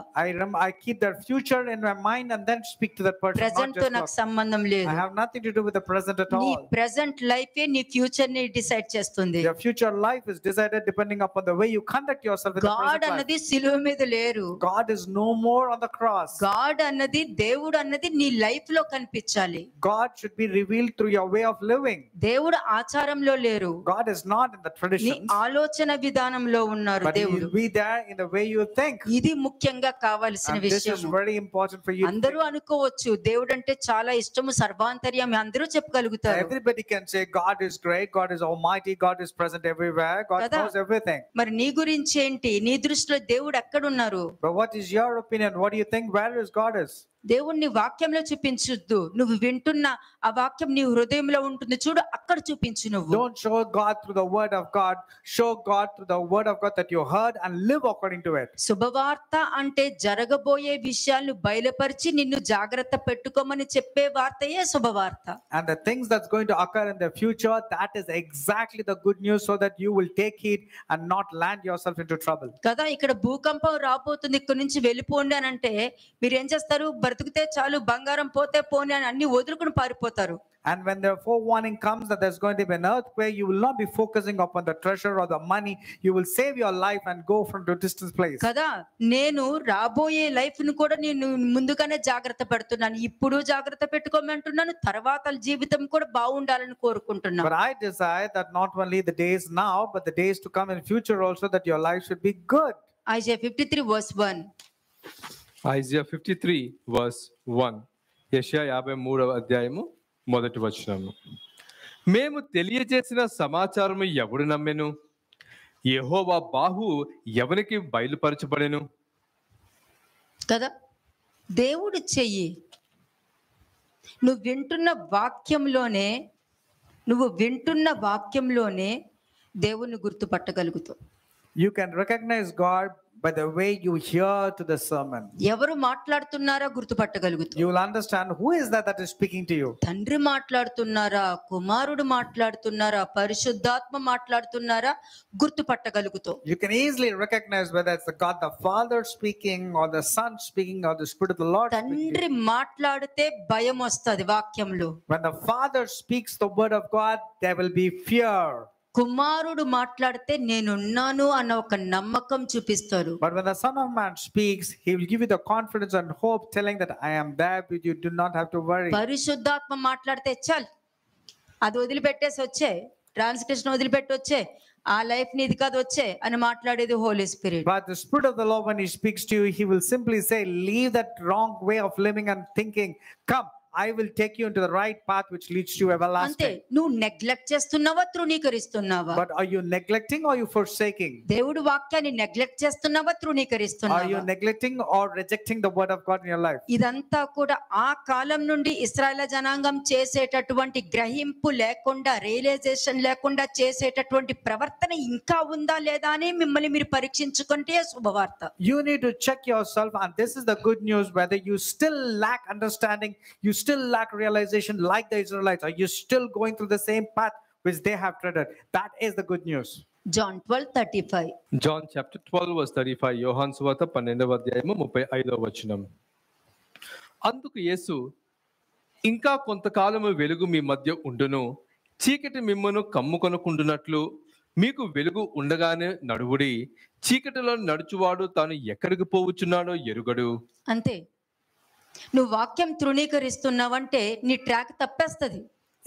I keep their future in my mind and then speak to that person. Present తో నాకు సంబంధం లేదు. I have nothing to do with the present at all. నీ ప్రెజెంట్ లైఫ్ నీ ఫ్యూచర్ ని డిసైడ్ చేస్తుంది. Your future life is decided depending upon the way you conduct yourself in the present God అన్నది సిలువ మీద లేరు. God is no more on the cross. God అన్నది, దేవుడు అన్నది నీ లైఫ్ లో కనిపించాలి. God should be revealed through your way of living. దేవుడు ఆచారంలో లేరు. God is not in the నీ traditions. ఆలోచన విధానంలో ఉన్నారు But he దేవుడు. will be there in the way you think. ఇది ముఖ్యంగా కావాల్సిన And this విషయం. is very important for you. అందరూ అనుకోవచ్చు దేవుడు అంటే చాలా ఇష్టము, సర్వాంతర్యామి అందరూ చెప్పగలుగుతారు. Everybody can say God is great, God is almighty, God is present everywhere, God knows everything. మరి నీ గురించి ఏంటి? నీ దృష్టిలో దేవుడు ఎక్కడున్నారు? But what is your opinion? What do you think? Where is God is? దేవుణ్ణి వాక్యంలో చూపించొద్దు. నువ్వు వింటున్న ఆ వాక్యం నీ హృదయంలో ఉంటుంది చూడు, అక్కడ చూపించు నువ్వు. Don't show God through the word of God. Show God through the word of God that you heard and live according to it. శుభవార్త అంటే జరగబోయే విషయాలను బయలుపరిచి నిన్ను జాగ్రత్త పెట్టుకోమని చెప్పే వార్తయే శుభవార్త. And the things that's going to occur in the future, that is exactly the good news, so that you will take heed and not land yourself into trouble. కదా. ఇక్కడ భూకంపం రాబోతుంది, ఇక్కడ నుంచి వెళ్ళిపోండి అని అంటే మీరు ఏం చేస్తారు? బ్రతికితే చాలు, బంగారం పోతే పోని అని అన్ని వదులుకుని పారిపోతారు. And when the forewarning comes that there's going to be an earthquake, you will not be focusing upon the treasure or the money. You will save your life and go from to a distant place. కదా. నేను రాబోయే లైఫ్ ను కూడా నేను ముందుగానే జాగ్రత్త పెడుతున్నాను. ఇప్పుడు జాగ్రత్త పెట్టుకోమంటున్నాను, తర్వాత జీవితం కూడా బాగుండాలని కోరుకుంటున్నాను. But I desire that not only the days now, but the days to come in future also, that your life should be good. Isaiah 53 verse 1. Isaiah 53 verse 1. యెషయా 53వ అధ్యాయము మొదటి వచనము. మేము తెలియజేసిన సమాచారము ఎవడు నమ్మెను? యెహోవా బాహు ఎవరికి బయలుపరచబడెను? కదా. దేవుడు చెయ్యి, నువ్వు వింటున్న వాక్యంలోనే నువ్వు వింటున్న వాక్యంలోనే దేవుణ్ణి గుర్తుపట్టగలుగుతావు. You can recognize God by the way you hear to the sermon. ఎవరు మాట్లాడుతున్నారా గుర్తుపట్టగలుగుతావు. You will understand who is that is speaking to you. తండ్రి మాట్లాడుతున్నారా, కుమారుడు మాట్లాడుతున్నారా, పరిశుద్ధాత్మ మాట్లాడుతున్నారా గుర్తుపట్టగలుగుతావు. You can easily recognize whether it's the God the Father speaking or the Son speaking or the Spirit of the Lord speaking. తండ్రి మాట్లాడితే భయం వస్తుంది వాక్యంలో. When the Father speaks the word of God, there will be fear. కుమారుడు మాట్లాడితే నేనున్నాను అన్న ఒక నమ్మకం చూపిస్తారు. But when the Son of Man speaks, he will give you the confidence and hope, telling that I am there with you, do not have to worry. పరిశుద్ధాత్మ మాట్లాడితే చల్ అది వదిలిపెట్టేసి వచ్చే, ట్రాన్స్క్రిప్షన్ వదిలిపెట్టి వచ్చే, ఆ లైఫ్ నీది కాదు వచ్చే అని మాట్లాడేది holy spirit. But the Spirit of the Lord, when he speaks to you, he will simply say, leave that wrong way of living and thinking, come, I will take you into the right path which leads to అంతే. everlasting. నువ్వు నెగ్లెక్ట్ చేస్తున్నావా, తృణీకరిస్తున్నావా? But are you neglecting or are you forsaking? దేవుడు వాక్యాన్ని నెగ్లెక్ట్ చేస్తున్నావా, Are you తృణీకరిస్తున్నావా? neglecting or rejecting the word of God in your life? ఇదంతా కూడా ఆ కాలం నుండి ఇశ్రాయేల్ జనాంగం చేసేటటువంటి గ్రహింపు లేకుండా, రియలైజేషన్ లేకుండా చేసేటటువంటి ప్రవర్తన ఇంకా ఉందా లేదా అని మిమ్మల్ని మీరు పరీక్షించుకుంటే శుభవార్త. You need to check yourself, and this is the good news. Whether you still lack understanding, you still lack realization like the Israelites, are you still going through the same path which they have treaded? That is the good news. John 12:35. John chapter 12 verse 35. యోహాను సువార్త 12వ అధ్యాయము 35వ వచనం. అందుకు యేసు, ఇంకా కొంతకాలము వెలుగు మీ మధ్య ఉండును, చీకటి మిమ్మును కమ్ముకొనకుండునట్లు మీకు వెలుగు ఉండగానే నడువుడి, చీకటిలో నడుచువాడు తాను ఎక్కడికి పోవచ్చున్నాడో ఎరుగడు. అంతే. నువ్వు వాక్యం తృణీకరిస్తున్నావంటే నీ track తప్పేస్తుంది.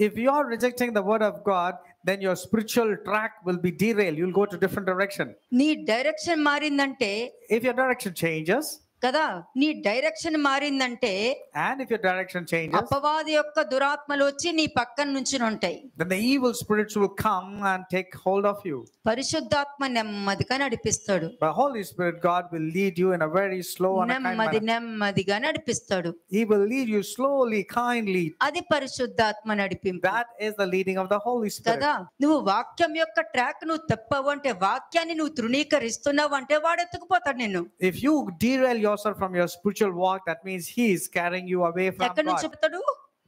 If you are rejecting the word of God, then your spiritual track will be derailed. You'll go to different direction. నీ డైరెక్షన్ మారిందంటే, If your direction changes, కదా, నీ డైరెక్షన్ మారిందంటే and if your direction changes, అపవాది యొక్క దురాత్మలు వచ్చి నీ పక్కన నుంచి ఉంటాయి. then the evil spirits will come and take hold of you. పరిశుద్ధాత్మ నెమ్మదిగా నడిపిస్తాడు. The Holy Spirit, God will lead you in a very slow and a kind manner. నెమ్మదిగా నడిపిస్తాడు. He will lead you slowly, kindly. అది పరిశుద్ధాత్మ నడిపింపు. That is the leading of the Holy Spirit. కదా, నువ్వు వాక్యం యొక్క ట్రాక్ నువ్వు తప్పవు అంటే, వాక్యాన్ని నువ్వు తృణీకరిస్తున్నావు అంటే వాడు ఎత్తుకుపోతాడు నిన్ను. If you derail yourself from your spiritual walk, that means he is carrying you away from ఎక్కడి నుంచి God. పెడతాడు?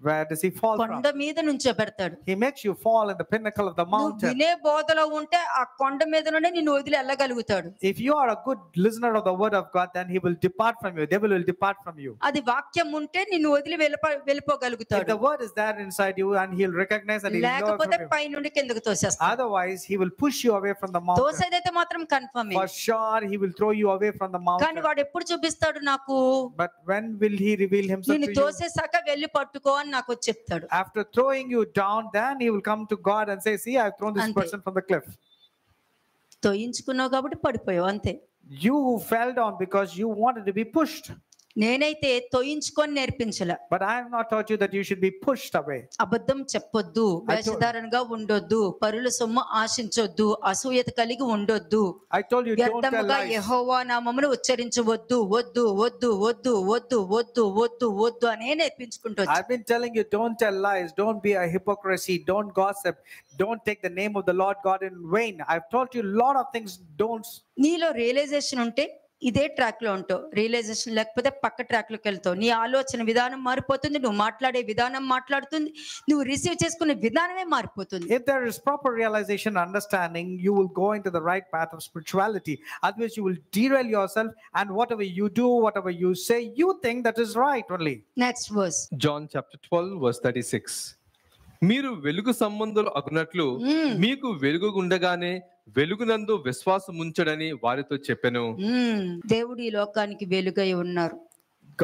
Where does he fall కొండ from? మీద నుంచో పెడతాడు. He makes you fall in the pinnacle of the నువ్వు mountain. వినే బోధలో ఉంటే ఆ కొండ మీద నుండి నిన్ను వదిలి వెళ్ళగలుగుతాడు. If you are a good listener of the word of God, then he will depart from you. Devil will depart from you. అది వాక్యం ఉంటే నిన్ను వదిలి If వెళ్ళిపోగలుగుతాడు. the word is there inside you, and he'll recognize that he will go లేకపోతే from you. పై నుండి కిందకు తోసేస్తాడు. Otherwise, he will push you away from the mountain. తోసేదైతే మాత్రం confirm. For sure, he will throw you away from the కానీ mountain. వాడు ఎప్పుడు చూపిస్తాడు నాకు? But when will he reveal himself నిన్ను to you? తోసేసాక వెళ్ళి పట్టుకో అని నాకు వచ్చి చెప్తాడు. After throwing you down, then he will come to God and say, see, I've thrown this Ante. person from the cliff. తోయించుకున్నావు కాబట్టి పడిపోయావు అంతే. You fell down because you wanted to be pushed. నేనైతే తోయించుకొని నేర్పించలే. But I have not taught you that you should be pushed away. అబద్ధం చెప్పొద్దు, వేషధారణగా ఉండొద్దు, పరుల సొమ్ము ఆశించొద్దు, అసూయత కలిగి ఉండొద్దు, I told you don't tell వ్యర్థముగా lies. యెహోవా నామమును ఉచ్చరించవద్దు, వద్దు వద్దు వద్దు వద్దు వద్దు వద్దు వద్దు అనే నేర్పించుకుంటూ I've been telling you don't tell lies, don't be a hypocrisy, don't gossip, don't take the name of the Lord God in vain. I've told you a lot of things, don't. నీలో రియలైజేషన్ ఉంటే ఇదే ట్రాక్ లో ఉంటావు. రియలైజేషన్ లేకపోతే పక్క ట్రాక్ లోకి వెళ్తావు. నీ ఆలోచన విధానం మారిపోతుంది, నువ్వు మాట్లాడే విధానం మాట్లాడుతుంది, నువ్వు రిసీవ్ చేసుకునే విధానమే మారిపోతుంది. If there is proper realization, understanding, you will go into the right path of spirituality. Otherwise, you will derail yourself, and whatever you do, whatever you say, you think that is right only. Next verse. John chapter 12 verse 36. మీరు వెలుగు సంబంధులు అగునట్లు మీకు వెలుగు ఉండగానే వెలుగునందు విశ్వాసం ఉంచడని వారితో చెప్పెను. దేవుడు ఈ లోకానికి వెలుగై ఉన్నారు.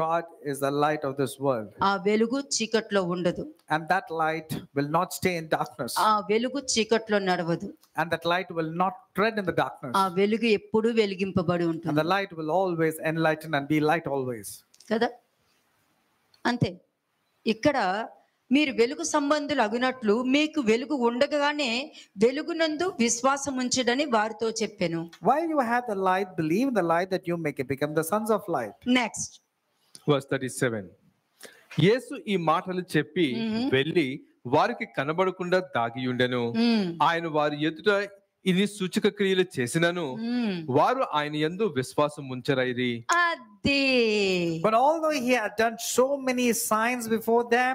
God is the light of this world. ఆ వెలుగు చీకట్లో ఉండదు. And that light will not stay in darkness. ఆ వెలుగు చీకట్లో నడవదు. And that light will not tread in the darkness. ఆ వెలుగు ఎప్పుడూ వెలిగింపబడి And ఉంటుంది. the light will always enlighten and be light always. కదా, అంతే. ఇక్కడ మీరు వెలుగు సంబంధులు అగునట్లు మీకు వెలుగు ఉండగానే వెలుగునందు విశ్వాసం ఉంచడని వారితో చెప్పాను. While you have the light, believe in the light that you make it become the sons of light. Next verse 37. యేసు ఈ మాటలు చెప్పి వెళ్ళి వారికి కనబడకుండా దాగి ఉండెను. ఆయన వారి ఎదుట ఇన్ని సూచక క్రియలు చేసినను వారు ఆయన యందు విశ్వాసం ఉంచరైరి. అది But although he had done so many signs before them,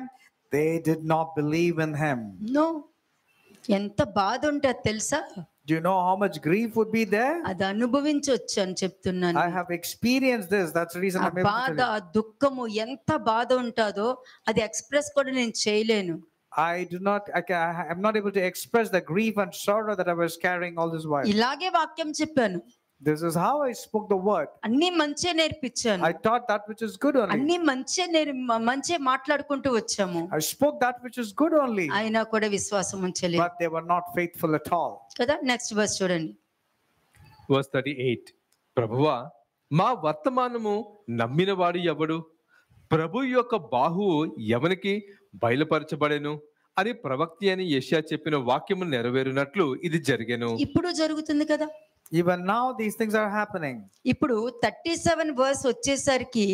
they did not believe in him. No, ఎంత బాధ ఉంటుంది తెలుసా? Do you know how much grief would be there? అది అనుభవించవచ్చు అని చెప్తున్నాను. I have experienced this. That's the reason ఆ I'm able to బాధ, tell you. ఆ దుఃఖము ఎంత బాధ ఉంటుందో అది ఎక్స్ప్రెస్ కూడా నేను చేయలేను. I'm not able to express the grief and sorrow that I was carrying all this while. ఇలాగే వాక్యం చెప్పాను. This is how I spoke the word. అన్ని మంచి నేర్పించాను. I taught that which is good only. అన్ని మంచి మాట్లాడుకుంటూ వచ్చాము. I spoke that which is good only. అయినా కూడా విశ్వాసం ఉంచలేదు But they were not faithful at all. కదా. నెక్స్ట్ వర్స్ చూడండి. Verse 38. ప్రభువా, మా వర్తమానము నమ్మినవాడు ఎవడు? ప్రభు యొక్క బాహువు ఎవనికి బయలుపరచబడెను అని ప్రవక్త అని యెషయా చెప్పిన వాక్యము నెరవేరునట్లు ఇది జరిగెను. ఇప్పుడు జరుగుతుంది కదా. Even now these things are happening. ఇప్పుడు 37 వర్స్ వచ్చేసరికి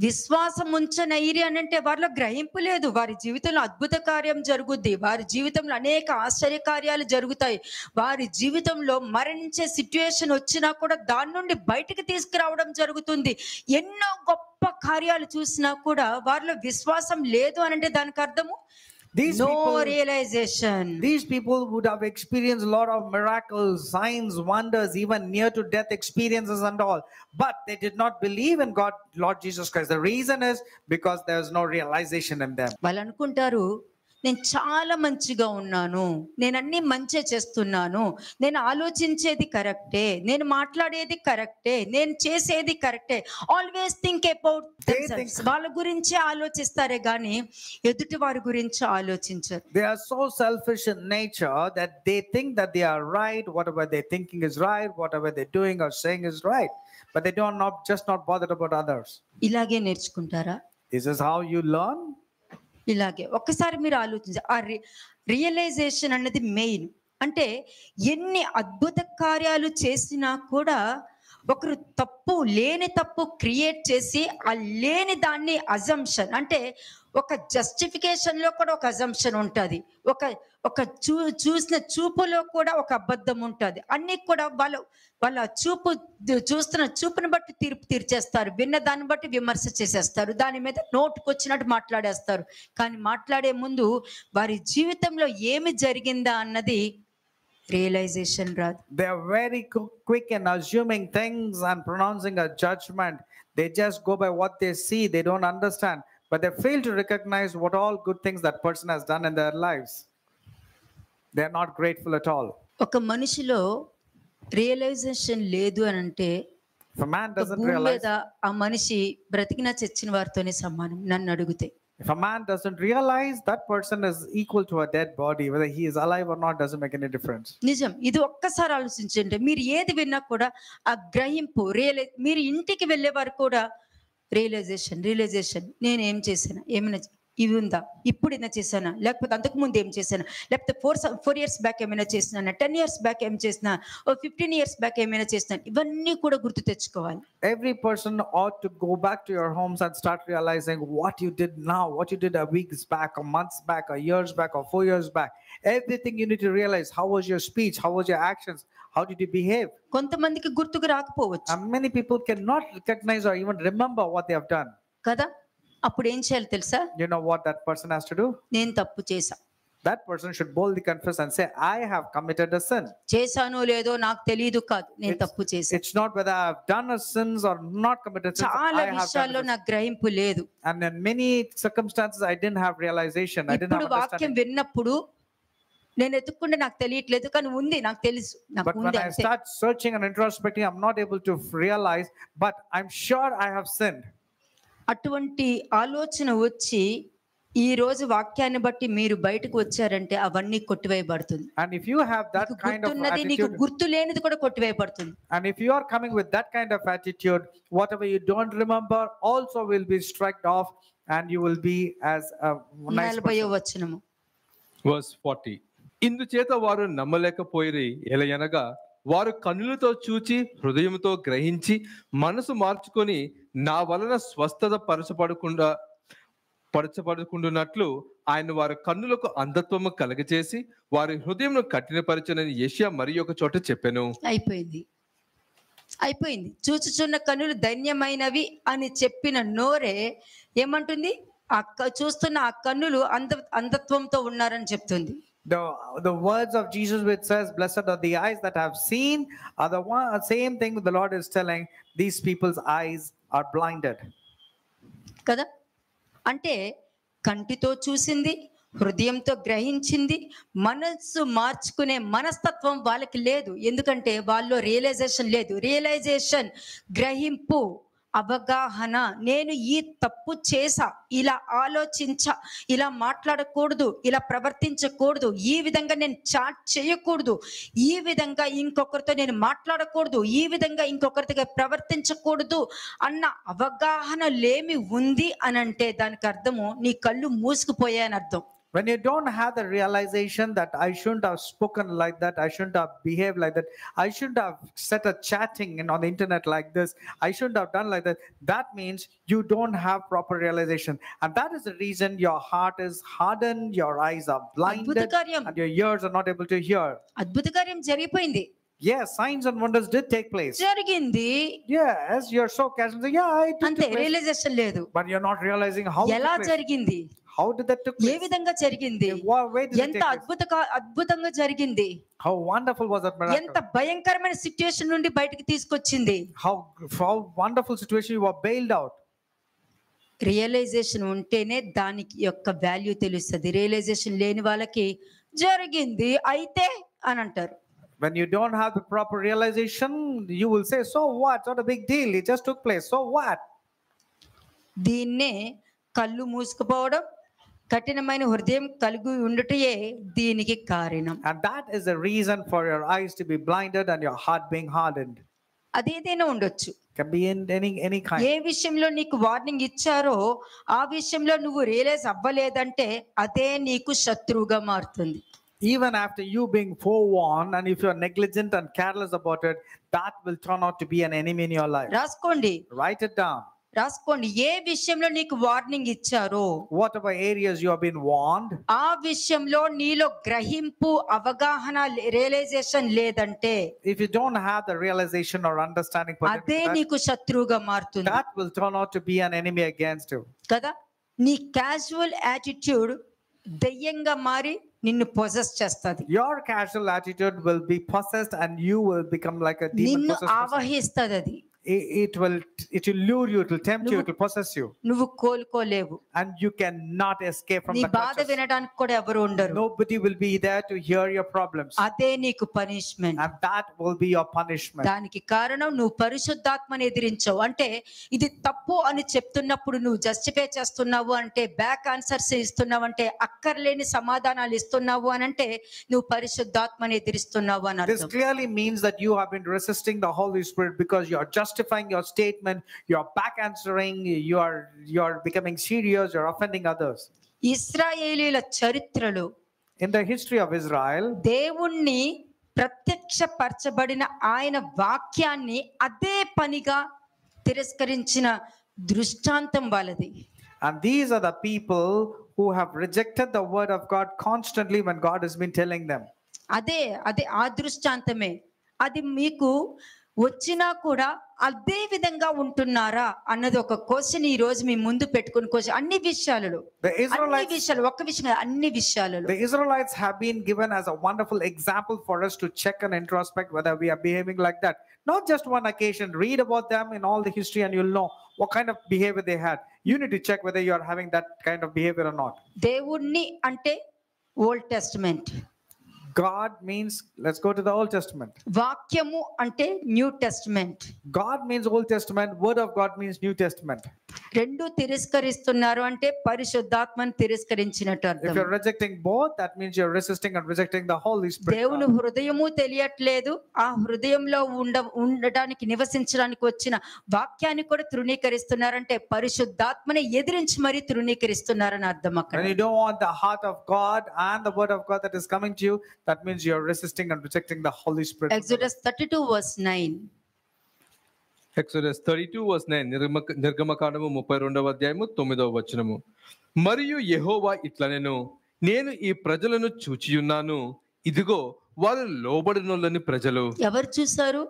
విశ్వాసం ఉంచనైరి అని అంటే వారిలో గ్రహింపు లేదు. వారి జీవితంలో అద్భుత కార్యం జరుగుద్ది. వారి జీవితంలో అనేక ఆశ్చర్య కార్యాలు జరుగుతాయి. వారి జీవితంలో మరణించే సిచ్యుయేషన్ వచ్చినా కూడా దాని నుండి బయటికి తీసుకురావడం జరుగుతుంది. ఎన్నో గొప్ప కార్యాలు చూసినా కూడా వారిలో విశ్వాసం లేదు అని అంటే దానికి అర్థము These realization. These people would have experienced a lot of miracles, signs, wonders, even near to death experiences and all. But they did not believe in God, Lord Jesus Christ. The reason is because there is no realization in them. వాళ్ళు అనుకుంటారు, నేను చాలా మంచిగా ఉన్నాను, నేను అన్ని మంచి చేస్తున్నాను, నేను ఆలోచించేది కరెక్టే, నేను మాట్లాడేది కరెక్టే, నేను చేసేది కరెక్టే. ఆల్వేస్ థింక్ అబౌట్ వాళ్ళ గురించి ఆలోచిస్తారే గాని ఎదుటి వారి గురించి ఆలోచించరు. They are so selfish in nature that they think that they are right, whatever they're thinking is right, whatever they're doing or saying is right, but they don't just not bothered about others. ఇలాగే నేర్చుకుంటారా? This is how you learn. ఇలాగే ఒక్కసారి మీరు ఆలోచించారు. ఆ రియలైజేషన్ అన్నది మెయిన్. అంటే ఎన్ని అద్భుత కార్యాలు చేసినా కూడా ఒకరు లేని తప్పు క్రియేట్ చేసి ఆ లేని దాన్ని అజంప్షన్, అంటే ఒక జస్టిఫికేషన్ లో కూడా ఒక అజంప్షన్ ఉంటుంది, చూసిన చూపులో కూడా ఒక అబద్ధం ఉంటుంది. అన్ని కూడా వాళ్ళ చూస్తున్న చూపుని బట్టి తీర్పు తీర్చేస్తారు, విన్న దాన్ని బట్టి విమర్శ చేసేస్తారు, దాని మీద నోటుకొచ్చినట్టు మాట్లాడేస్తారు. కానీ మాట్లాడే ముందు వారి జీవితంలో ఏమి జరిగిందా అన్నది రియలైజేషన్ రాదు. They are very quick in assuming things and pronouncing a judgment. They just go by what they see. They don't understand, but they fail to recognize what all good things that person has done in their lives. They are not grateful at all. ఒక మనిషిలో రియలైజేషన్ లేదు అని అంటే If a man doesn't realize, ఆ మనిషి బ్రతికిన చచ్చిన వారితోనే సమానం నన్ను అడిగితే. if a man doesn't realize, that person is equal to a dead body. Whether he is alive or not doesn't make any difference. నిజం. ఇది ఒక్కసారి ఆలోచించండి. మీరు ఏది విన్నా కూడా ఆ గ్రహింపు మీరు ఇంటికి వెళ్ళే వారు కూడా రియలైజేషన్ నేను ఏం చేశాను, ఏమైనా ఇవి ఉందా, ఇప్పుడు ఏమైనా చేశానా, లేకపోతే అంతకు ముందు ఏం చేశానా, లేకపోతే 4 years బ్యాక్ ఏమైనా చేసినా, 10 years బ్యాక్ ఏం చేసినా, 15 years బ్యాక్ ఏమైనా చేసినా, ఇవన్నీ కూడా గుర్తు తెచ్చుకోవాలి. Every person ought to go back to your homes and start realizing what you did now, what you did a weeks back, or months back, or years back, or 4 years back. Everything you need to realize. How was your speech? How was your actions? How did you behave? కొంతమందికి గుర్తుకు రాకపోవచ్చు. And many people cannot recognize or even remember what they have done. కదా. అప్పుడు ఏం చేయాలి తెలుసా? You know what that person has to do? నేను తప్పు చేశా. That person should boldly confess and say, I have committed a sin. చేశానో లేదో నాకు తెలియదు కాదు, నేను తప్పు చేశా. It's not whether I have done a sins or not committed sins. చాలా విషయాల్లో నాకు గ్రహింపు లేదు. And in many circumstances I didn't have realization. I didn't have ఇప్పుడు వాక్యం విన్నప్పుడు నేను ఎత్తుక్కుంటే నాకు తెలియట్లేదు, కానీ ఉంది, నాకు తెలుసు, నాకు But when ఉంది. I start searching and introspecting, I'm not able to realize, but I'm sure I have sinned. అటువంటి ఆలోచన వచ్చి ఈ రోజు వాక్యాన్ని బట్టి మీరు బయటకు వచ్చారంటే అవన్నీ కొట్టివేయబడుతుంది. And if you have that kind of గుర్తున్నది నీకు attitude, గుర్తు లేనిది కూడా కొట్టివేయబడుతుంది. and if you are coming with that kind of attitude, whatever you don't remember also will be struck off, and you will be as a nice 40వ person. వచనము. Verse 40. ఇందుచేత వారు నమ్మలేకపోయిరి, ఎలయనగా వారు కన్నులతో చూచి హృదయంతో గ్రహించి మనసు మార్చుకొని నా వలన స్వస్థత పరచబడకుండా పరచబడుకుంటున్నట్లు ఆయన వారి కన్నులకు అంధత్వము కలగచేసి వారి హృదయమును కఠినపరచనని యెషయా మరి ఒక చోట చెప్పెను. అయిపోయింది. చూచుచున్న కన్నులు ధన్యమైనవి అని చెప్పిన నోరే ఏమంటుంది? చూస్తున్న ఆ కన్నులు అంధత్వంతో ఉన్నారని చెప్తుంది. The words of Jesus which says, blessed are the eyes that have seen, are the same thing the Lord is telling, these people's eyes are blinded. కదా, అంటే కంటితో చూసింది, హృదయంతో గ్రహించింది, మనస్సు మార్చుకునే మనస్తత్వం వాళ్ళకి లేదు. ఎందుకంటే వాళ్ళలో రియలైజేషన్, గ్రహింపు, అవగాహన. నేను ఈ తప్పు చేసా, ఇలా ఆలోచించా, ఇలా మాట్లాడకూడదు, ఇలా ప్రవర్తించకూడదు, ఈ విధంగా నేను చాట్ చేయకూడదు, ఈ విధంగా ఇంకొకరితో నేను మాట్లాడకూడదు, ఈ విధంగా ఇంకొకరితో ప్రవర్తించకూడదు అన్న అవగాహన లేమి ఉంది అని అంటే దానికి అర్థము నీ కళ్ళు మూసుకుపోయాయని అర్థం. When you don't have the realization that I shouldn't have spoken like that, I shouldn't have behaved like that, I shouldn't have set a chatting on the internet like this, I shouldn't have done like that, that means you don't have proper realization. And that is the reason your heart is hardened, your eyes are blinded, and your ears are not able to hear. అద్భుతకార్యం జరిగిపోయింది. Yes, signs and wonders did take place. జరిగింది. Yes, you're so casual. Yeah, it did. అంతే, రియలైజేషన్ లేదు. But you're not realizing how ఎలా జరిగింది, how did that took place? ఏ విధంగా జరిగింది, ఎంత అద్భుతంగా జరిగింది, how wonderful was that miracle, ఎంత భయంకరమైన సిట్యుయేషన్ నుండి బయటికి తీసుకొచ్చింది, how wonderful situation you were bailed out. Realisation ఉంటేనే దానికి యొక్క వాల్యూ తెలుస్తుంది. రియలైజేషన్ లేని వాళ్ళకి జరిగింది అయితే అని అంటారు. When you don't have the proper realization, you will say, so what? Not a big deal. It just took place. So what? దీన్నే కళ్ళు మూసుకుపోవడం, కఠినమైన హృదయం కలిగి ఉండటయే దీనికి కారణం. And that is the reason for your eyes to be blinded and your heart being hardened. అదేదైనా ఉండొచ్చు. Can be in any kind. ఏ విషయంలో నీకు వార్నింగ్ ఇచ్చారో ఆ విషయంలో నువ్వు రియలైజ్ అవ్వలేదంటే అదే నీకు శత్రువుగా మారుతుంది. Even after you being forewarned, and if you are negligent and careless about it, that will turn out to be an enemy in your life. రాసుకోండి. Write it down. రాసుకోండి. ఏ విషయంలో నీకు వార్నింగ్ ఇచ్చారో, whatever areas you have been warned, ఆ విషయంలో నీలో గ్రహింపు, అవగాహన, రియలైజేషన్ లేదంటే, if you don't have the realization or understanding, అదే నీకు శత్రువుగా మారుతుంది. that will turn out to be an enemy against you. కదా, నీ క్యాజువల్ యాటిట్యూడ్ దెయ్యంగా మారి నిన్ను పొసెస్ చేస్తది. Your casual attitude will be possessed and you will become like a demon నిన్ను possessed person. ఆవహిస్తది అది. It will lure you, it will tempt you, it will possess you, నువ్వు కోలుకోలేవు. and you cannot escape from నీ the బాధ clutches. వినడానికి కూడా ఎవరు ఉండరు. Nobody will be there to hear your problems, అదే నీకు punishment. and that will be your punishment. దానికి కారణం నువ్వు పరిశుద్ధాత్మని ఎదిరించావు. అంటే ఇది తప్పు అని చెప్తున్నప్పుడు నువ్వు జస్టిఫై చేస్తున్నావు అంటే, బ్యాక్ ఆన్సర్స్ ఇస్తున్నావు అంటే, అక్కర్లేని సమాధానాలు ఇస్తున్నావు అని అంటే నువ్వు పరిశుద్ధాత్మని ఎదిరిస్తున్నావు అని This అర్థం. clearly means that you have been resisting the Holy Spirit because you are justifying your statement, you are back answering, you are becoming serious, you are offending others. ఇశ్రాయేలీయుల చరిత్రలో, In the history of Israel, దేవుణ్ణి ప్రత్యక్షపరచబడిన ఆయన వాక్యాన్ని అదే పనిగా తిరస్కరించిన దృష్టాంతం వాళ్ళది. and these are the people who have rejected the word of God constantly when God has been telling them. అదే ఆ దృష్టాంతమే. అది మీకు వచ్చినా కూడా అదే విధంగా ఉంటున్నారా అన్నది ఒక క్వశ్చన్ ఈ రోజు మీ ముందు పెట్టుకుని క్వశ్చన్. అన్ని విషయాలలో, ఒక్క విషయం, అన్ని విషయాలలో The Israelites have been given as a wonderful example for us to check and introspect whether we are behaving like that. Not just one occasion. Read about them in all the history and you'll know what kind of behavior they had. You need to check whether you are having that kind of behavior or not. దేవుణ్ణి అంటే old testament, God means, let's go to the Old Testament. వాక్యము అంటే new testament. God means Old Testament, word of God means New Testament. రెండు తిరస్కరిస్తున్నారు అంటే పరిశుద్ధాత్మని తిరస్కరించినట్టు If అర్థం. you're rejecting both, that means you're resisting and rejecting the Holy Spirit. దేవుని హృదయము తెలియట్లేదు, ఆ హృదయంలో ఉండడానికి నివసించడానికి వచ్చిన వాక్యాన్ని కూడా తృణీకరిస్తున్నారంటే పరిశుద్ధాత్మని ఎదిరించి మరీ తృణీకరిస్తున్నారని అర్థం. అక్కడ When you don't want the heart of God and the word of God that is coming to you, that means you're resisting and rejecting the Holy Spirit. Exodus 32 verse 9. Exodus 32 verse 9, నిర్గమకాండము 32వ అధ్యాయము 9వ వచనము. మరియు యెహోవా ఇట్లనెను, నేను ఈ ప్రజలను చూచియున్నాను, ఇదిగో వారు లోబడినోళ్ళని ప్రజలు. ఎవరు చూశారు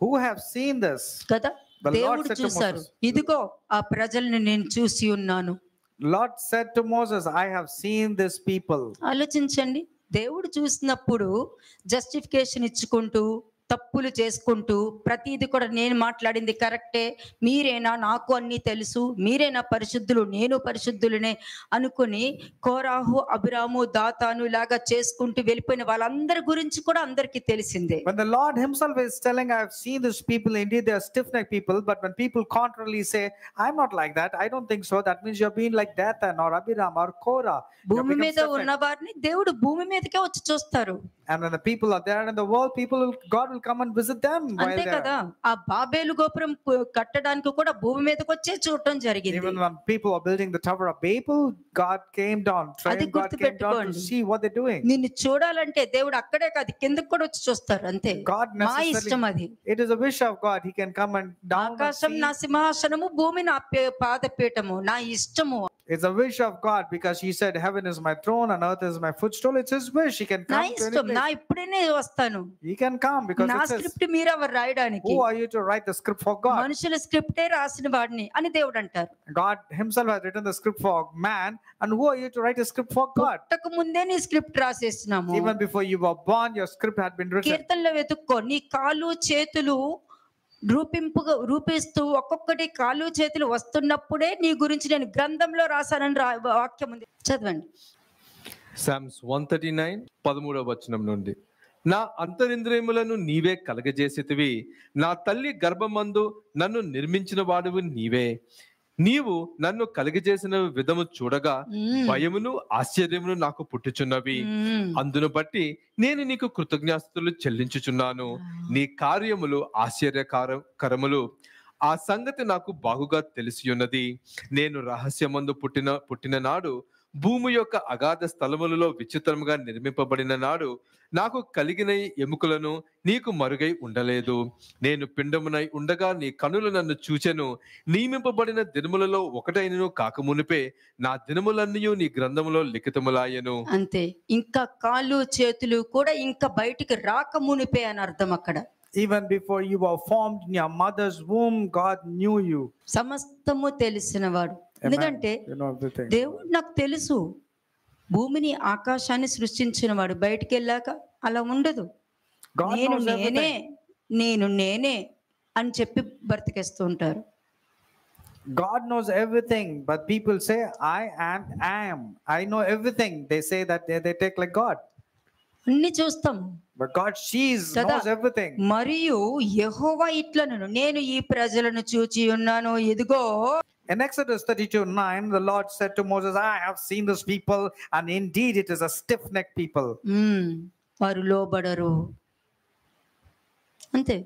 Who have seen this? కదా? The Lord దేవుడు said to చూశారు, Moses. ఇదిగో ఆ ప్రజల్ని నేను చూసి ఉన్నాను. Lord said to Moses, I have seen this people. ఆలోచించండి, దేవుడు చూసినప్పుడు జస్టిఫికేషన్ ఇచ్చుకుంటూ తప్పులు చేసుకుంటూ ప్రతిది కూడా నేను మాట్లాడింది కరెక్టే, మీరేనా, నాకు అన్నీ తెలుసు, మీరేనా పరిశుద్ధులు, నేను పరిశుద్ధులనే అనుకుని కోరాహు, అభిరాము, దాతాను లాగా చేసుకుంటూ వెళ్ళిపోయిన వాళ్ళందరి గురించి కూడా అందరికీ తెలిసిందే. When the Lord himself is telling, I have seen these people, indeed they are stiff-necked people, but when people contrarily say, I'm not like that, I don't think so, that means you're being like Dathan or Abiram or Korah. భూమి మీద ఉన్న వారిని దేవుడు భూమి మీదకే వచ్చి చూస్తారు. And when the people are there in the world, God will come and visit them while అంతే they కదా? are. ఆ బాబేలు గోపురం కట్టడానికి కూడా భూమి మీదకి వచ్చే చూడటం జరిగింది. Even when people are building the Tower of Babel, God came down, అది God came down to see what they're doing. నిన్ను చూడాలంటే దేవుడు అక్కడే కాదు, కిందకి కూడా వచ్చి చూస్తారు. అంతే, God మా ఇష్టం అది. it is a wish of God. He can come and down and ఆకాశం see. నా సింహాసనము, భూమి నా పాదపీఠము, నా ఇష్టము. It's a wish of God because he said, heaven is my throne and earth is my footstool. It's his wish. He can నా come to any ఇష్టం, నా place. ఇప్పుడేనే వస్తాను. He can come because నా it says, స్క్రిప్ట్ మీరెవరు రాయడానికి? who are you to write the script for God? మనుషుల స్క్రిప్టే రాసిన వాడిని అని దేవుడు అంటారు. God himself has written the script for man, and who are you to write a script for God? పుట్టక ముందే నీ script రాసేస్తున్నాము. Even before you were born, your script had been written. కీర్తనలో వెతుక్కో, నీ కాళ్ళు చేతులు రూపిస్తూ ఒక్కొక్కటి కాళ్ళు చేతులు వస్తున్నప్పుడే నీ గురించి నేను గ్రంథంలో రాశానని వాక్యం ఉంది. చదవండి. Psalms 139 13వ వచనం నుండి, నా అంతరింద్రియములను నీవే కలగజేసితివి, నా తల్లి గర్భమందు నన్ను నిర్మించిన వాడువు నీవే. నీవు నన్ను కలిగజేసిన విధము చూడగా భయమును ఆశ్చర్యమును నాకు పుట్టుచున్నవి. అందును బట్టి నేను నీకు కృతజ్ఞాస్తులు చెల్లించుచున్నాను. నీ కార్యములు ఆశ్చర్యకరములు, ఆ సంగతి నాకు బాగుగా తెలిసి ఉన్నది. నేను రహస్యమందు పుట్టిన నాడు, భూమి యొక్క అగాధ స్థలములలో విచిత్రముగా నిర్మింపబడిన నాడు, నాకు కలిగిన ఎముకలను నీకు మరుగై ఉండలేదు. నేను పిండమునై ఉండగా నీ కనులు నన్ను చూచెను. నియమింపబడిన దినములలో ఒకటైనను కాకమునిపే నా దినములన్నీ నీ గ్రంథములో లిఖితములాయెను. అంతే, ఇంకా కాళ్ళు చేతులు కూడా ఇంకా బయటికి రాకమునిపే అని అర్థం అక్కడ. Even before you were formed in your mother's womb, God knew you. సమస్తము తెలిసినవాడు. ఎందుకంటే దేవుడు నాకు తెలుసు, భూమిని ఆకాశాన్ని సృష్టించిన వాడు. బయటికి వెళ్ళాక అలా ఉండదు. నేను నేనే అని చెప్పి బ్రతికేస్తూ ఉంటారు. God knows everything, but people say I am. I know everything. They say that they take like God. అన్ని చూస్తాం. But God knows everything. మరియు యెహోవా ఇట్లనెను, నేను ఈ ప్రజలను చూచి ఉన్నాను, ఇదిగో. In Exodus 32:9, the Lord said to Moses, I have seen this people, and indeed it is a stiff-necked people. వారు లోబడరు. అంతే.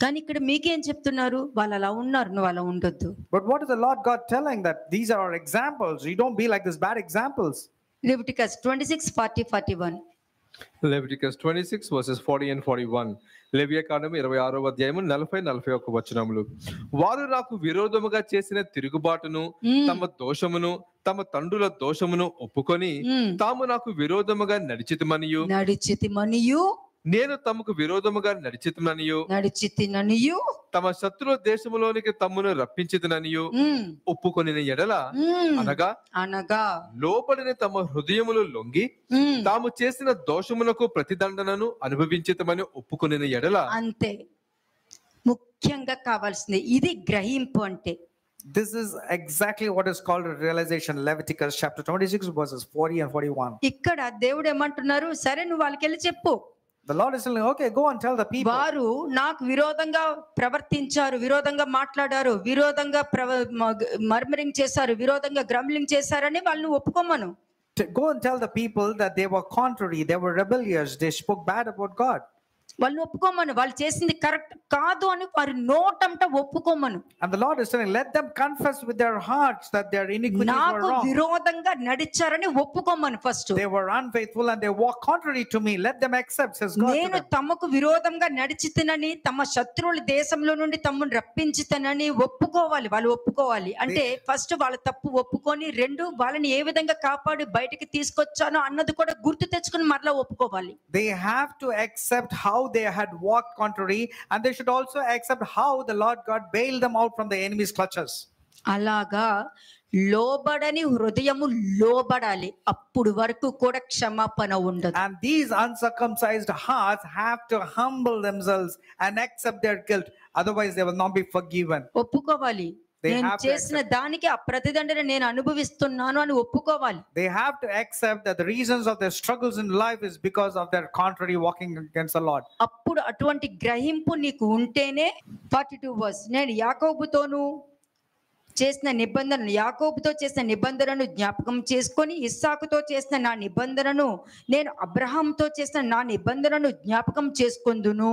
కానీ ఇక్కడ మీకేం చెప్తున్నారు? వాళ్ళు అలా ఉన్నారు, నువ్వు అలా ఉండొద్దు. But what is the Lord God telling? That these are our examples. You don't be like these bad examples. Leviticus 26:40-41. Leviticus 26 verses 40 and 41. లేవియాకాండము 26వ అధ్యాయము 40-41 వచనములు. వారు నాకు విరోధముగా చేసిన తిరుగుబాటును, తమ దోషమును, తమ తండ్రుల దోషమును ఒప్పుకొని తాము నాకు విరోధముగా నడిచితిమనియు, నేను తమకు విరోధముగా నడిచితిననియు, తమ శత్రుల దేశములోనికి తమ్మును రప్పించితిననియు ఒప్పుకొని ఎడల, అనగా లోపలిని తమ హృదయములు లొంగి తాము చేసిన దోషమునకు ప్రతిదండనను అనుభవించితమని ఒప్పుకొని ఎడల. అంతే, ముఖ్యంగా కావాల్సింది ఇది గ్రహింపు. అంటే this is exactly what is called a realization. Leviticus chapter 26 verses 40 and 41. ఇక్కడ దేవుడు ఏమంటున్నారు? సరే, నువ్వు వాళ్ళకి వెళ్ళి చెప్పు. The Lord is telling, okay, go and tell the people. వారు నాకు విరోధంగా ప్రవర్తించారు, విరోధంగా మాట్లాడారు, విరోధంగా మర్మరింగ్ చేశారు, విరోధంగా గ్రంబ్లింగ్ చేశారని వాళ్ళని ఒప్పుకోమను. Go and tell the people that they were contrary, they were rebellious, they spoke bad about God. వాళ్ళని ఒప్పుకోమను. వాళ్ళు చేసింది కరెక్ట్ కాదు అని వారి నోటంట ఒప్పుకోమను. And the Lord is telling, let them confess with their hearts that their iniquities were నాకు wrong. విరోధంగా నడిచారని ఒప్పుకోమను first. They were unfaithful and they walk contrary to me. Let them accept, says God to నేను them. తమకు విరోధంగా నడిచితనని, తమ శత్రువుల దేశంలో నుండి తమను రప్పించితనని ఒప్పుకోవాలి. వాళ్ళు ఒప్పుకోవాలి అంటే ఫస్ట్ వాళ్ళ తప్పు ఒప్పుకొని, రెండు వాళ్ళని ఏ విధంగా కాపాడి బయటికి తీసుకొచ్చానో అన్నది కూడా గుర్తు తెచ్చుకుని మరలా ఒప్పుకోవాలి. They have to accept how they had walked contrary, and they should also accept how the Lord God bailed them out from the enemy's clutches. అలాగా లోబడని హృదయము లోబడాలి. అప్పుడు వరకు కూడా క్షమాపణ ఉండదు. And these uncircumcised hearts have to humble themselves and accept their guilt. Otherwise, they will not be forgiven. ఒప్పుకోవాలి. They నేను have to చేసిన దానికి ఆ ప్రతిదండన నేను అనుభవిస్తున్నాను అని ఒప్పుకోవాలి. They have to accept that the reasons of their struggles in life is because of their contrary walking against the Lord. అప్పుడు అటువంటి గ్రహింపు నీకు ఉంటేనే 42 వర్స్, నేను యాకోబుతోను చేసిన నిబంధనను, యాకోబుతో చేసిన నిబంధనను జ్ఞాపకం చేసుకొని, ఇస్సాకుతో చేసిన నా నిబంధనను, నేను అబ్రహాంతో చేసిన నా నిబంధనను జ్ఞాపకం చేసుకొందును.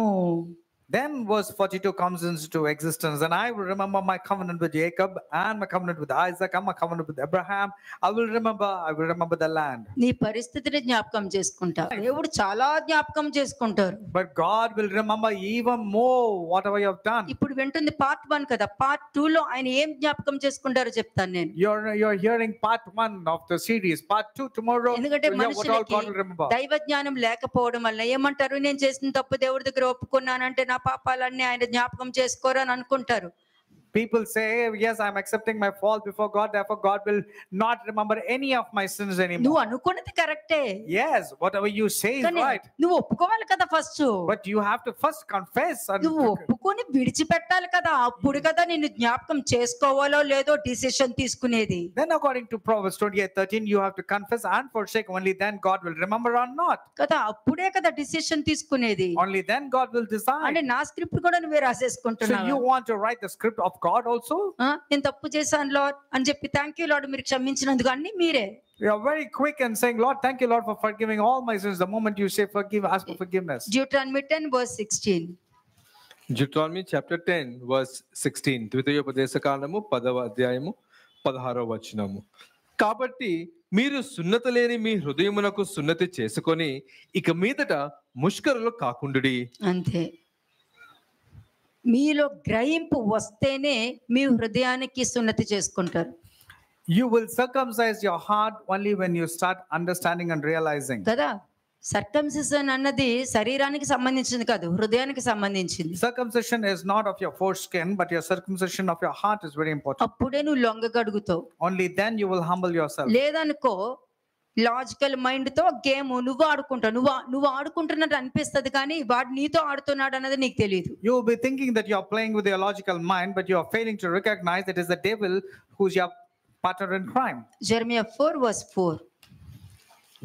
Then verse 42 comes into existence. And I will remember my covenant with Jacob and my covenant with Isaac and my covenant with Abraham. I will remember the land. నీ పరిస్థితిని జ్ఞాపకం చేసుకుంటా. దేవుడు చాలా జ్ఞాపకం చేసుకుంటారు. But God will remember even more whatever you have done. ఇప్పుడు వింటుంది పార్ట్ 1 కదా. పార్ట్ 2 లో ఆయన ఏం జ్ఞాపకం చేసుకుంటారో చెప్తాను నేను. You're hearing part 1 of the series. Part 2 tomorrow. ఎందుకంటే What all God will మనుషులకి remember. దైవ జ్ఞానం లేకపోవడం వల్ల ఏమంటారు, నేను చేసిన తప్పు దేవుడి దగ్గర ఒప్పుకున్నానంటే నా పాపాలన్నీ ఆయన జ్ఞాపకం చేసుకోరు అని అనుకుంటారు. People say, yes, I'm accepting my fault before God, therefore God will not remember any of my sins anymore. నువ్వు అనుకున్నది కరెక్టే. Yes, whatever you say is right. నువ్వు ఒప్పుకోవాలి కదా first. But you have to first confess. నువ్వు ఒప్పుకొని విడిచిపెట్టాలి కదా. అప్పుడు కదా నిన్ను జ్ఞాపకం చేసుకోవాలో లేదో డిసిషన్ తీసుకునేది. Then according to Proverbs 28:13, you have to confess and forsake. Only then God will remember or not. కదా, అప్పుడే కదా డిసిషన్ తీసుకునేది. Only then God will decide. అంటే నా స్క్రిప్ట్ కూడా నువ్వే So రాసేసుకుంటున్నావు. you want to write the script of God also? నేను తప్పు చేశాను లార్డ్ అని చెప్పి థ్యాంక్ యూ లార్డ్ మీరు క్షమించినందుకు అన్ని మీరే. You are very quick in saying, Lord, thank you, Lord, for forgiving all my sins. The moment you say forgive, ask for forgiveness. Deuteronomy 10 verse 16. Deuteronomy chapter 10 verse 16. ద్వితీయోపదేశకాండము 10వ అధ్యాయము 16వ వచనము. కాబట్టి మీరు సున్నతి లేని మీ హృదయమునకు సున్నతి చేసుకొని ఇక మీదట ముష్కరులు కాకుండుడి. అంతే. మీలో గ్రహింపు వస్తేనే మీ హృదయానికి సున్నతి చేసుకుంటారు. You will circumcise your heart only when you start understanding and realizing. కదా, సర్కంసిజన్ అన్నది శరీరానికి సంబంధించింది కాదు, హృదయానికి సంబంధించింది. Circumcision is not of your foreskin, but your circumcision of your heart is very important. అప్పుడే నువ్వు లొంగగడుగుతావు. Only then you will humble yourself. లేదనుకో లాజికల్ మైండ్ తో గేమ్ నువ్వు ఆడుకుంటావు. నువ్వు ఆడుకుంటున్నట్టు అనిపిస్తుంది కానీ వాడు నీతో ఆడుతున్నాడు అన్నది నీకు తెలియదు. You will be thinking that you are playing with your logical mind, but you are failing to recognize that it is the devil who's your partner in crime. Jeremiah 4 verse 4.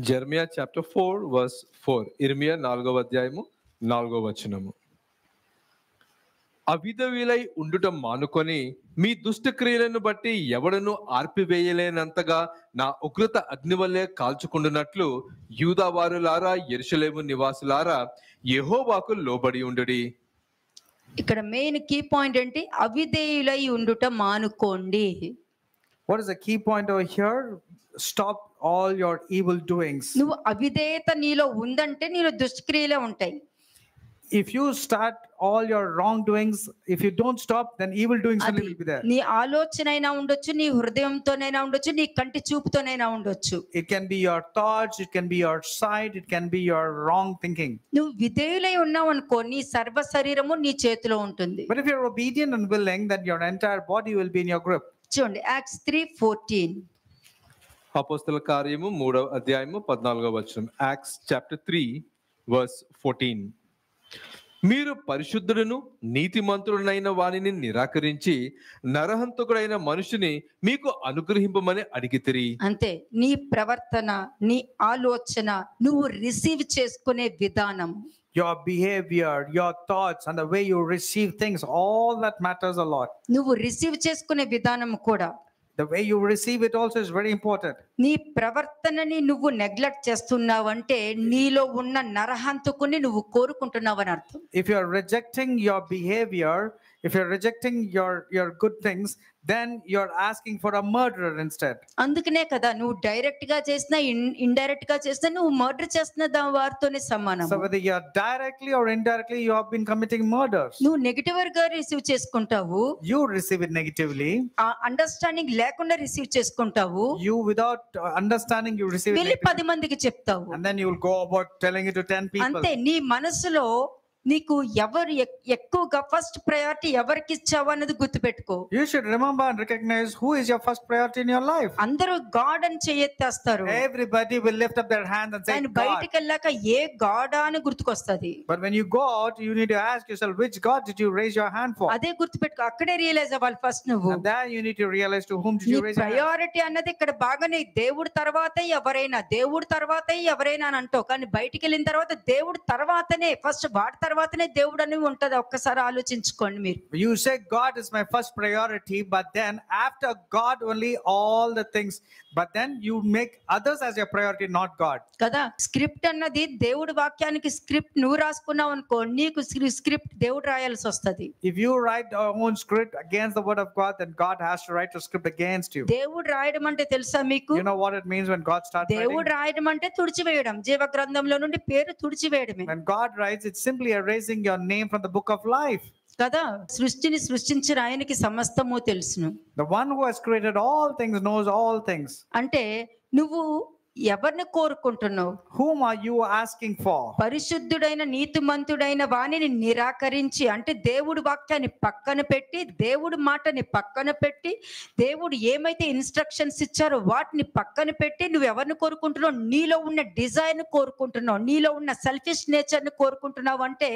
Jeremiah chapter 4 verse 4. ఇర్మియా 4వ అధ్యాయము 4వ వచనము. అవిధవిలై ఉండుట మానుకొని మీ దుష్టక్రియలను బట్టి ఎవడను ఆర్పివేయలేనంతగా నా ఉగ్రత అగ్ని వల్లే కాల్చుకుంటున్నట్లు యూదా వారులారా యెరూషలేము నివాసులారా యెహోవాకు లోబడి ఉండుడి. ఇక్కడ మెయిన్ కీ పాయింట్ ఏంటి? అవిధేయులై ఉండుట మానుకోండి. What is the key point over here? Stop all your evil doings. నువ్వు అవిధేయత నీలో ఉందంటే నీలో దుష్క్రియలే ఉంటాయి. If you start all your wrongdoings, if you don't stop, then evil doings only will be there. నీ ఆలోచన అయినా ఉండొచ్చు, నీ హృదయంతోనైనా ఉండొచ్చు, నీ కంటి చూపుతోనైనా ఉండొచ్చు. It can be your thoughts, it can be your sight, it can be your wrong thinking. నువ్వు విధేయులై ఉన్నావు అనుకో, నీ సర్వ శరీరము నీ చేతిలో ఉంటుంది. But if you're obedient and willing, then your entire body will be in your grip. చూడండి Acts 3:14. అపోస్తల కార్యము 3వ అధ్యాయము 14వ వచనం. Acts chapter 3 verse 14. మీరు పరిశుద్ధులను నీతిమంతుడైన వానిని నిరాకరించి నరహంతకుడైన మనుషుని మీకు అనుగ్రహింపమని అడిగితిరి. అంతే. నీ ప్రవర్తన, నీ ఆలోచన, నువ్వు రిసీవ్ చేసుకునే విధానం, Your behavior, your thoughts, and the way you receive things, all that matters a lot. నువ్వు రిసీవ్ చేసుకునే విధానం కూడా The way you receive it also is very important. నీ ప్రవర్తనని నువ్వు నెగ్లెక్ట్ చేస్తున్నావంటే నీలో ఉన్న నరహంతకుని నువ్వు కోరుకుంటున్నావని అర్థం. If you are rejecting your behavior, if you're rejecting your good things, then you're asking for a murderer instead. అందుకనే కదా నువ్వు డైరెక్ట్ గా చేసినా ఇండైరెక్ట్ గా చేసినా నువ్వు మర్డర్ చేస్తున్న వారితోనే సమానం. So whether you're directly or indirectly, you have been committing murders. నువ్వు నెగటివ్ గా రిసీవ్ చేసుకుంటావు, You receive it negatively. ఆ అండర్స్టాండింగ్ లేకుండా రిసీవ్ చేసుకుంటావు, You without understanding, you receive it వెళ్ళి negatively. 10 మందికి చెప్తావు. And then you will go about telling it to 10 people. అంతే. నీ మనసులో నీకు ఎవరు ఎక్కువగా ఫస్ట్ ప్రయారిటీ ఎవరికి ఇచ్చావు అన్నది గుర్తుపెట్టుకో. You should remember and recognize who is your first priority in your life. అందరూ గాడ్ అని చేయెత్తేస్తారు, Everybody will lift up their hand and say ఆయన God. బయటికి వెళ్ళాక ఏ గాడా అని గుర్తుకొస్తుంది. But when you go out, you need to ask yourself, which God did you raise your hand for? అదే గుర్తుపెట్టుకో. అక్కడే రియలైజ్ అవ్వాలి ఫస్ట్ నువ్వు. And then you need to realize to whom did నీ you raise your hand. Priority అన్నది ఇక్కడ బాగానే దేవుడి తర్వాతే ఎవరైనా అని అంటావు, కానీ బయటికి వెళ్ళిన తర్వాత దేవుడి తర్వాతనే ఫస్ట్ వాడి తర్వాతనే దేవుడు అని ఉంటది. ఒక్కసారి ఆలోచించుకోండి మీరు. You say God is my first priority, but then after God only all the things, but then you make others as your priority, not God. కదా స్క్రిప్ట్ అన్నది దేవుడి వాక్యానికి స్క్రిప్ట్ నువ్వు రాసుకున్నావు అనుకో, నీకు స్క్రిప్ట్ దేవుడు రాయాల్సి వస్తది. If you write your own script against the word of God, then God has to write a script against you. దేవుడు రాయడం అంటే తెలుసా మీకు? You know what it means when God starts దేవుడు writing? రాయడం అంటే తుడిచివేయడం, జీవ గ్రంథంలో నుండి పేరు తుడిచివేయడమే. When God writes, it's simply erasing your name from the book of life. కదా సృష్టిని సృష్టించిన ఆయనకి సమస్తము తెలుసును. The one who has created all things knows all things. అంటే నువ్వు ఎవరిని కోరుకుంటున్నావు? Whom are you asking for? పరిశుద్ధుడైన నీతిమంతుడైన వాణిని నిరాకరించి, అంటే దేవుడి వాక్యాన్ని పక్కన పెట్టి, దేవుడి మాటని పక్కన పెట్టి, దేవుడు ఏమైతే ఇన్స్ట్రక్షన్స్ ఇచ్చారో వాటిని పక్కన పెట్టి నువ్వు ఎవరిని కోరుకుంటున్నావు? నీలో ఉన్న డిజైర్ కోరుకుంటున్నావు, నీలో ఉన్న సెల్ఫిష్ నేచర్ ని కోరుకుంటున్నావు, అంటే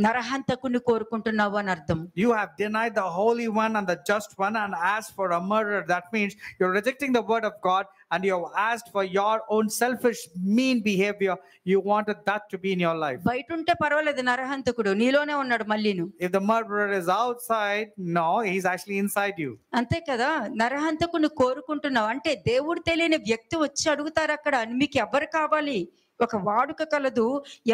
నరహంతకుని కోరుకుంటున్నావు అని అర్థం. You have denied the Holy One and the Just One and asked for a murderer. That means you're rejecting the word of God and you have asked for your own selfish, mean behavior. You wanted that to be in your life. బయట ఉంటే పర్వాలేదు, నరహంతకుడు నీలోనే ఉన్నాడు మళ్ళీను. If the murderer is outside, no, he's actually inside you. అంతే కదా, నరహంతకుని కోరుకుంటున్నావు అంటే దేవుడు తెలియని వ్యక్తి వచ్చి అడుగుతారు అక్కడ, మీకు ఎవరు కావాలి? ఒక వాడుక కలదు,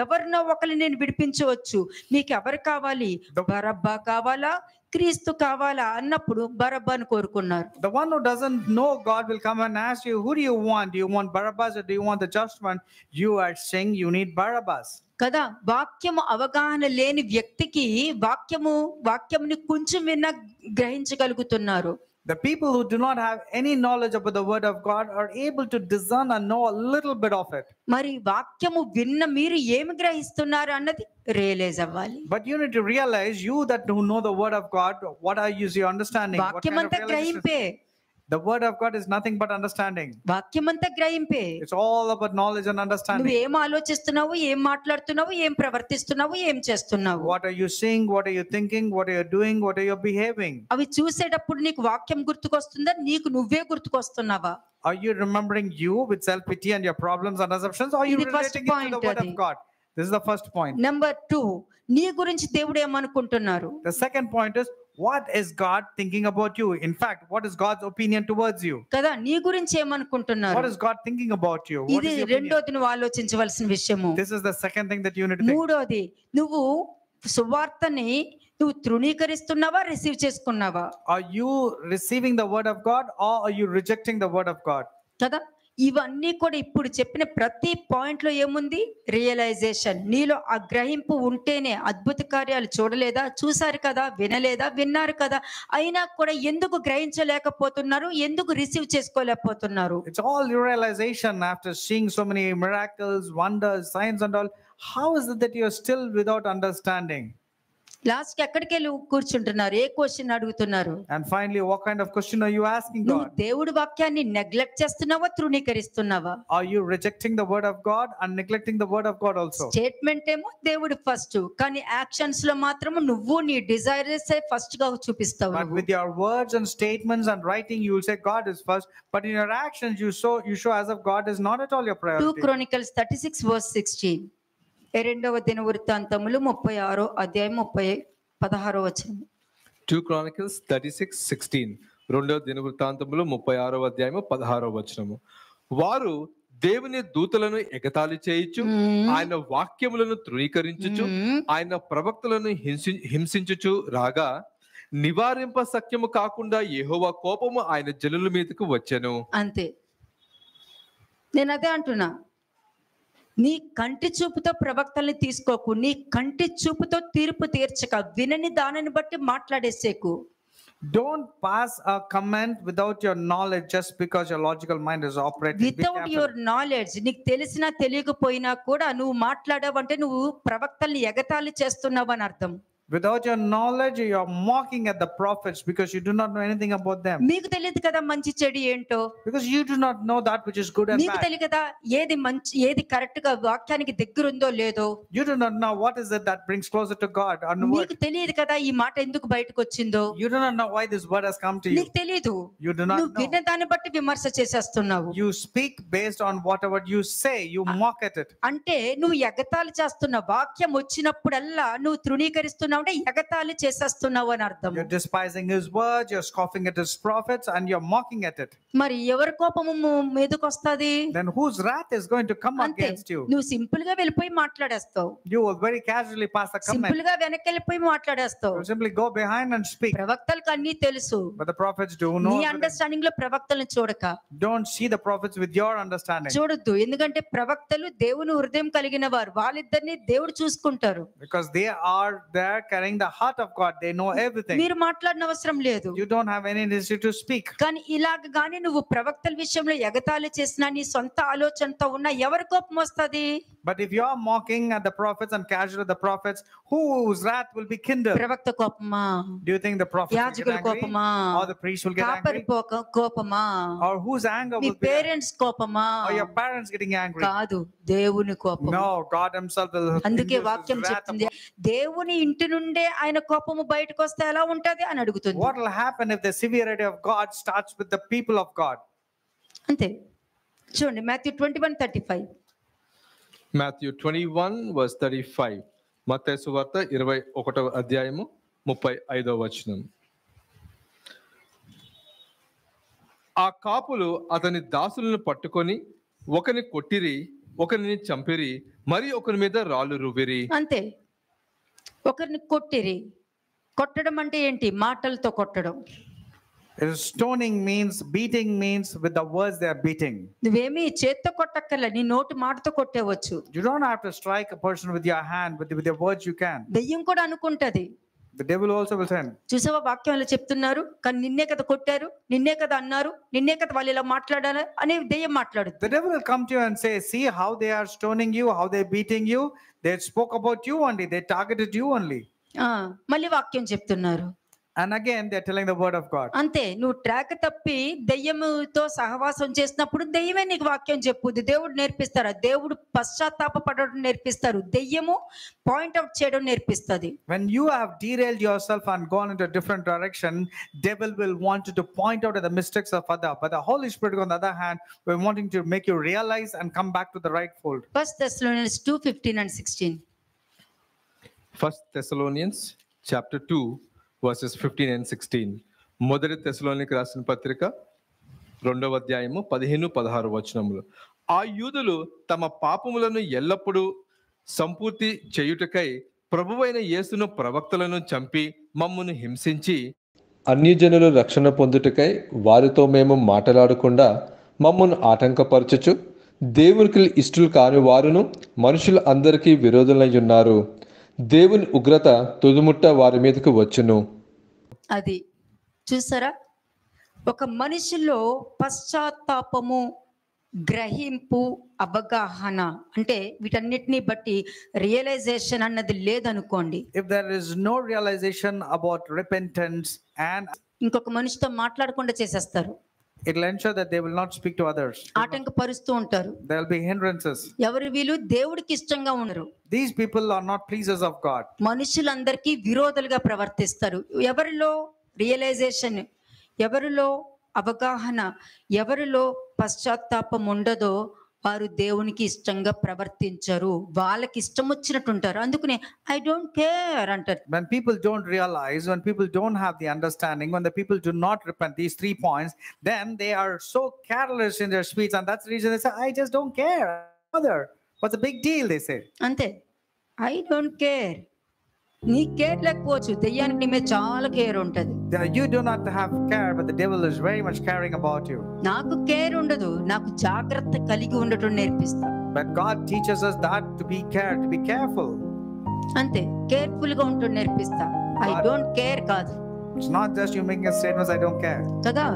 ఎవరినో ఒకరిని నేను విడిపించవచ్చు, మీకు ఎవరు కావాలి? బరబ్బా కావాలా, క్రీస్తు కావాలా అన్నప్పుడు బరబ్బాను కోరుకున్నారు. The one who doesn't know God will come and ask you, who do you want? Do you want Barabbas or do you want the just one? You are saying you need Barabbas. కదా వాక్యము అవగాహన లేని వ్యక్తికి వాక్యముని కొంచెం విన్నా గ్రహించగలుగుతున్నారు. The people who do not have any knowledge about the word of God are able to discern and know a little bit of it. మరి వాక్యము విన్న మీరు ఏమి గ్రహిస్తున్నారు అన్నది రియలైజ్ అవ్వాలి. But you need to realize, you that who know the word of God, what are you understanding? What kind of వాక్యమంతా realization? గ్రహింపే. The word of God is nothing but understanding. వాక్యమంతా గ్రహింపే. It's all about knowledge and నువ్వు understanding. ఏం ఆలోచిస్తున్నావు, ఏం మాట్లాడుతున్నావు, ఏం ప్రవర్తిస్తున్నావు, ఏం చేస్తున్నావు, What are you seeing? What are you thinking? What are you doing? What are you behaving? అవి చూసేటప్పుడు నీకు వాక్యం గుర్తుకొస్తుందా, నీకు నువ్వే గుర్తుకొస్తున్నావా? Are you remembering you with self-pity and your problems and assumptions? Or are you ఇది first relating it to the point word అది. of God? This is the first point. Number 2, నీ గురించి దేవుడు ఏమనుకుంటున్నారు? The second point is, what is God thinking about you? In fact, what is God's opinion towards you? కదా నీ గురించి ఏమనుకుంటున్నారు? What is God thinking about you? What ఇది is your opinion? రెండోది నువ్వు ఆలోచించవలసిన విషయము. This is the second thing that you need to think. మూడోది, నువ్వు సువార్తని నువ్వు తృణీకరిస్తున్నావా, రిసీవ్ చేసుకున్నావా? Are you receiving the word of God or are you rejecting the word of God? కదా ఇవన్నీ కూడా ఇప్పుడు చెప్పిన ప్రతి పాయింట్ లో ఏముంది? రియలైజేషన్. నీలో ఆ గ్రహింపు ఉంటేనే అద్భుత కార్యాలు చూడలేదా, చూసారు కదా, వినలేదా, విన్నారు కదా, అయినా కూడా ఎందుకు గ్రహించలేకపోతున్నారు, ఎందుకు receive చేసుకోలేకపోతున్నారు? It's all your realization after seeing so many miracles, wonders, signs and all. How is it that you are still without understanding? Last కి ఎక్కడికి వెళ్ళి కూర్చుంటున్నారు? ఏ క్వశ్చన్ అడుగుతున్నారు? And finally, what kind of question are you asking నువ్వు God? దేవుడి వాక్యాన్ని నెగ్లెక్ట్ చేస్తున్నావా, తృణీకరిస్తున్నావా? Are you rejecting the word of God and neglecting the word of God also? Statement ఏమో దేవుడు ఫస్ట్, కానీ యాక్షన్స్ లో మాత్రం నువ్వు నీ డిజైర్స్ ఫస్ట్ గా చూపిస్తావు. But with your words and statements and writing, you will say God is first. But in your actions, you show as if God is not at all your 2 priority. Chronicles 36:16. 2వ దినవృత్తాంతములు 36వ అధ్యాయం 16వ వచనం. 2 Chronicles 36:16. రెండవ దినవృత్తాంతములు 36వ అధ్యాయము 16వ వచనము. వారు దేవుని దూతలను ఎగతాళి చేయుచు, ఆయన వాక్యములను తృణీకరించుచు, ఆయన ప్రవక్తలను హింసించుచు రాగా నివారింప సఖ్యము కాకుండా యెహోవా కోపము ఆయన జనుల మీదకు వచ్చెను. అంతే, నేను అదే అంటున్నా. నీ కంటి చూపుతో ప్రవక్తల్ని తీసుకోకు, నీ కంటి చూపుతో తీర్పు తీర్చక, వినని దానిని బట్టి మాట్లాడేసేకు. Don't pass a comment without your knowledge just because your logical mind is operating. Be without careful. Your knowledge, నీకు తెలిసినా తెలియకపోయినా కూడా నువ్వు మాట్లాడావంటే నువ్వు ప్రవక్తల్ని ఎగతాళి చేస్తున్నావు అని అర్థం. Without your knowledge, you are mocking at the prophets because you do not know anything about them. మీకు తెలియదు కదా మంచి చెడు ఏంటో. Because you do not know that which is good and మీకు bad. తెలియదు కదా ఏది మంచి, ఏది కరెక్ట్ గా వాక్యానికి దగ్గర ఉందో లేదో. You do not know what is it that brings closer to God or no word. నీకు తెలియదు కదా ఈ మాట ఎందుకు బయటకు వచ్చిందో. You do not know why this word has come to you. నీకు తెలియదు. You do not నువ్వు know. విన్న దాన్ని బట్టి విమర్శ చేసేస్తున్నావు. You speak based on whatever you say. You mock at it. అంటే నువ్వు ఎగతాళి చేస్తున్న వాక్యం వచ్చినప్పుడల్లా నువ్వు తృణీకరిస్తున్నావు అంటే ఎగతాళి చేసేస్తున్నావు అని అర్థం. You're despising his words, you're scoffing at his prophets, and you're mocking at it. మరి ఎవరి కోపము మీదకి వస్తది? Then whose wrath is going to come అంతే, against you? నువ్వు సింపుల్ గా వెళ్ళిపోయి మాట్లాడేస్తావు. You will very casually pass the comment. Simple గా వెనక్కి వెళ్ళిపోయి మాట్లాడేస్తావు. You simply go behind and speak. ప్రవక్తలకు అన్ని తెలుసు. But the prophets do know. నీ అండర్స్టాండింగ్ లో ప్రవక్తలను చూడక. Don't see the prophets with your understanding. చూడొద్దు, ఎందుకంటే ప్రవక్తలు దేవుని హృదయం కలిగిన వారు. వాళ్ళిద్దరిని దేవుడు చూసుకుంటారు. Because they are there carrying the heart of God. They know everything. మీరు మాట్లాడిన అవసరం లేదు. You don't have any necessity to speak. కానీ ఇలాగ గానీ నువ్వు ప్రవక్తల విషయంలో ఎగతాళి చేసినా, నీ సొంత ఆలోచనతో ఉన్నా ఎవరి కోపం వస్తది? But if you are mocking at the prophets and casual at the prophets, whose wrath will be kindled? ప్రవక్త కోపమా? Do you think the prophets will get యాజకుల angry? కోపమా? Or the priests will get కాపరి angry? కోపమా? Or whose anger నీ will be? పేరెంట్స్ కోపమా? Or your parents getting angry? కాదు, దేవుని కోపం. No, God himself will. అందుకే induce his వాక్యం wrath చెప్తుంది, upon- దేవుని ఇంటి నుండే ఆయన కోపము బయటకు వస్తే ఎలా ఉంటది అని అడుగుతుంది. What will happen if the severity of God starts with the people of God? అంతే. చూడండి మాథ్యూ 21:35. Matthew 21:35. మత్తయి సువార్త 21వ అధ్యాయము 35వ వచనం. ఆ కాపులు అతని దాసులను పట్టుకొని ఒకని కొట్టిరి, ఒకరిని చంపిరి, మరి ఒకరి మీద రాళ్ళు రువ్విరి. అంతే, ఒకరిని కొట్టిరి. కొట్టడం అంటే ఏంటి? మాటలతో కొట్టడం. Stoning means, beating means with the words they are beating. నువ్వేమి చేత్తో కొట్టక్కర్లే, నీ నోటి మాటతో కొట్టేవచ్చు. You don't have to strike a person with your hand, with your words you can. దెయ్యం కూడా అనుకుంటది. The devil also will send. చూసావా వాక్యంలో చెప్తున్నారు, కానీ నిన్నే కదా కొట్టారు, నిన్నే కదా అన్నారు, నిన్నే కదా వాళ్ళు ఇలా మాట్లాడాలి అని దెయ్యం మాట్లాడుతుంది. The devil will come to you and say, see how they are stoning you, how they are beating you. They spoke about you only, they targeted you only. మళ్ళీ వాక్యం చెప్తున్నారు. And again they are telling the word of God. అంతే, నువ్వు ట్రాక్ తప్పి దెయ్యముతో సహవాసం చేసినప్పుడు దెయ్యమే నీకు వాక్యం చెప్పుద్ది. దేవుడు నేర్పిస్తారా? దేవుడు పశ్చాత్తాపపడడం నేర్పిస్తారు, దెయ్యము పాయింట్ అవుట్ చేయడం నేర్పిస్తుంది. When you have derailed yourself and gone into a different direction, devil will want you to point out the mistakes of other. But the Holy Spirit on the other hand will wanting to make you realize and come back to the right fold. 1 Thessalonians 2:15 and 16. 1 Thessalonians chapter 2 verses 15 and 16. మొదటి తెస్సలోనికీయులకు రాసిన పత్రిక 2వ అధ్యాయము 15-16 వచనములు. ఆ యూదులు తమ పాపములను ఎల్లప్పుడూ సంపూర్తి చేయుటకై ప్రభువైన యేసును ప్రవక్తలను చంపి మమ్మును హింసించి అన్యజనులు రక్షణ పొందుటకై వారితో మేము మాట్లాడకుండా మమ్మును ఆటంకపరచుచు దేవునికి ఇష్టలు కాని వారును మనుషులు అందరికీ విరోధులై ఉన్నారు. దేవుని ఉగ్రత తుదుముట్ట వారి మీదకు వచ్చును. అది చూసారా, ఒక మనిషిలో పశ్చాత్తాపము, గ్రహింపు, అవగాహన అంటే వీటన్నిటిని బట్టి రియలైజేషన్ అన్నది లేదనుకోండి. If there is no realization about repentance, and ఇంకొక మనిషితో మాట్లాడకుండా చేసేస్తారు. it will ensure that they will not speak to others. ఆటంకపరుస్తూ ఉంటారు. There will be hindrances. ఎవరు వీళ్ళు? దేవుడికి ఇష్టంగా ఉండరు. These people are not pleasers of God. మనుషులందరికీ విరోధులుగా ప్రవర్తిస్తారు. ఎవరిలో రియలైజేషన్, ఎవరిలో అవగాహన, ఎవరిలో పశ్చాత్తాపం ఉండదో వారు దేవునికి ఇష్టంగా ప్రవర్తించరు, వాళ్ళకి ఇష్టం వచ్చినట్టు ఉంటారు. అందుకనే ఐ డోంట్ కేర్ అంటారు. When people don't realize, when people don't have the understanding, when the people do not repent, these 3 points, then they are so careless in their speech, and that's the reason they say, I just don't care. Mother, what's the big deal, they say. అంతే, ఐ డోంట్ కేర్. నీ కేర్ లేకపోవచ్చు, దెయ్యానికి నీ మీద చాలా కేర్ ఉంటది. You do not have care, but the devil is very much caring about you. నాకు కేర్ ఉండదు, నాకు జాగ్రత్త కలిగి ఉండటం నేర్పిస్తా. But God teaches us that to be careful. అంతే, కేర్ఫుల్ గా ఉండటం నేర్పిస్తా. ఐ డోంట్ కేర్ కాదు. It's not just you making a statement, I don't care. కదా,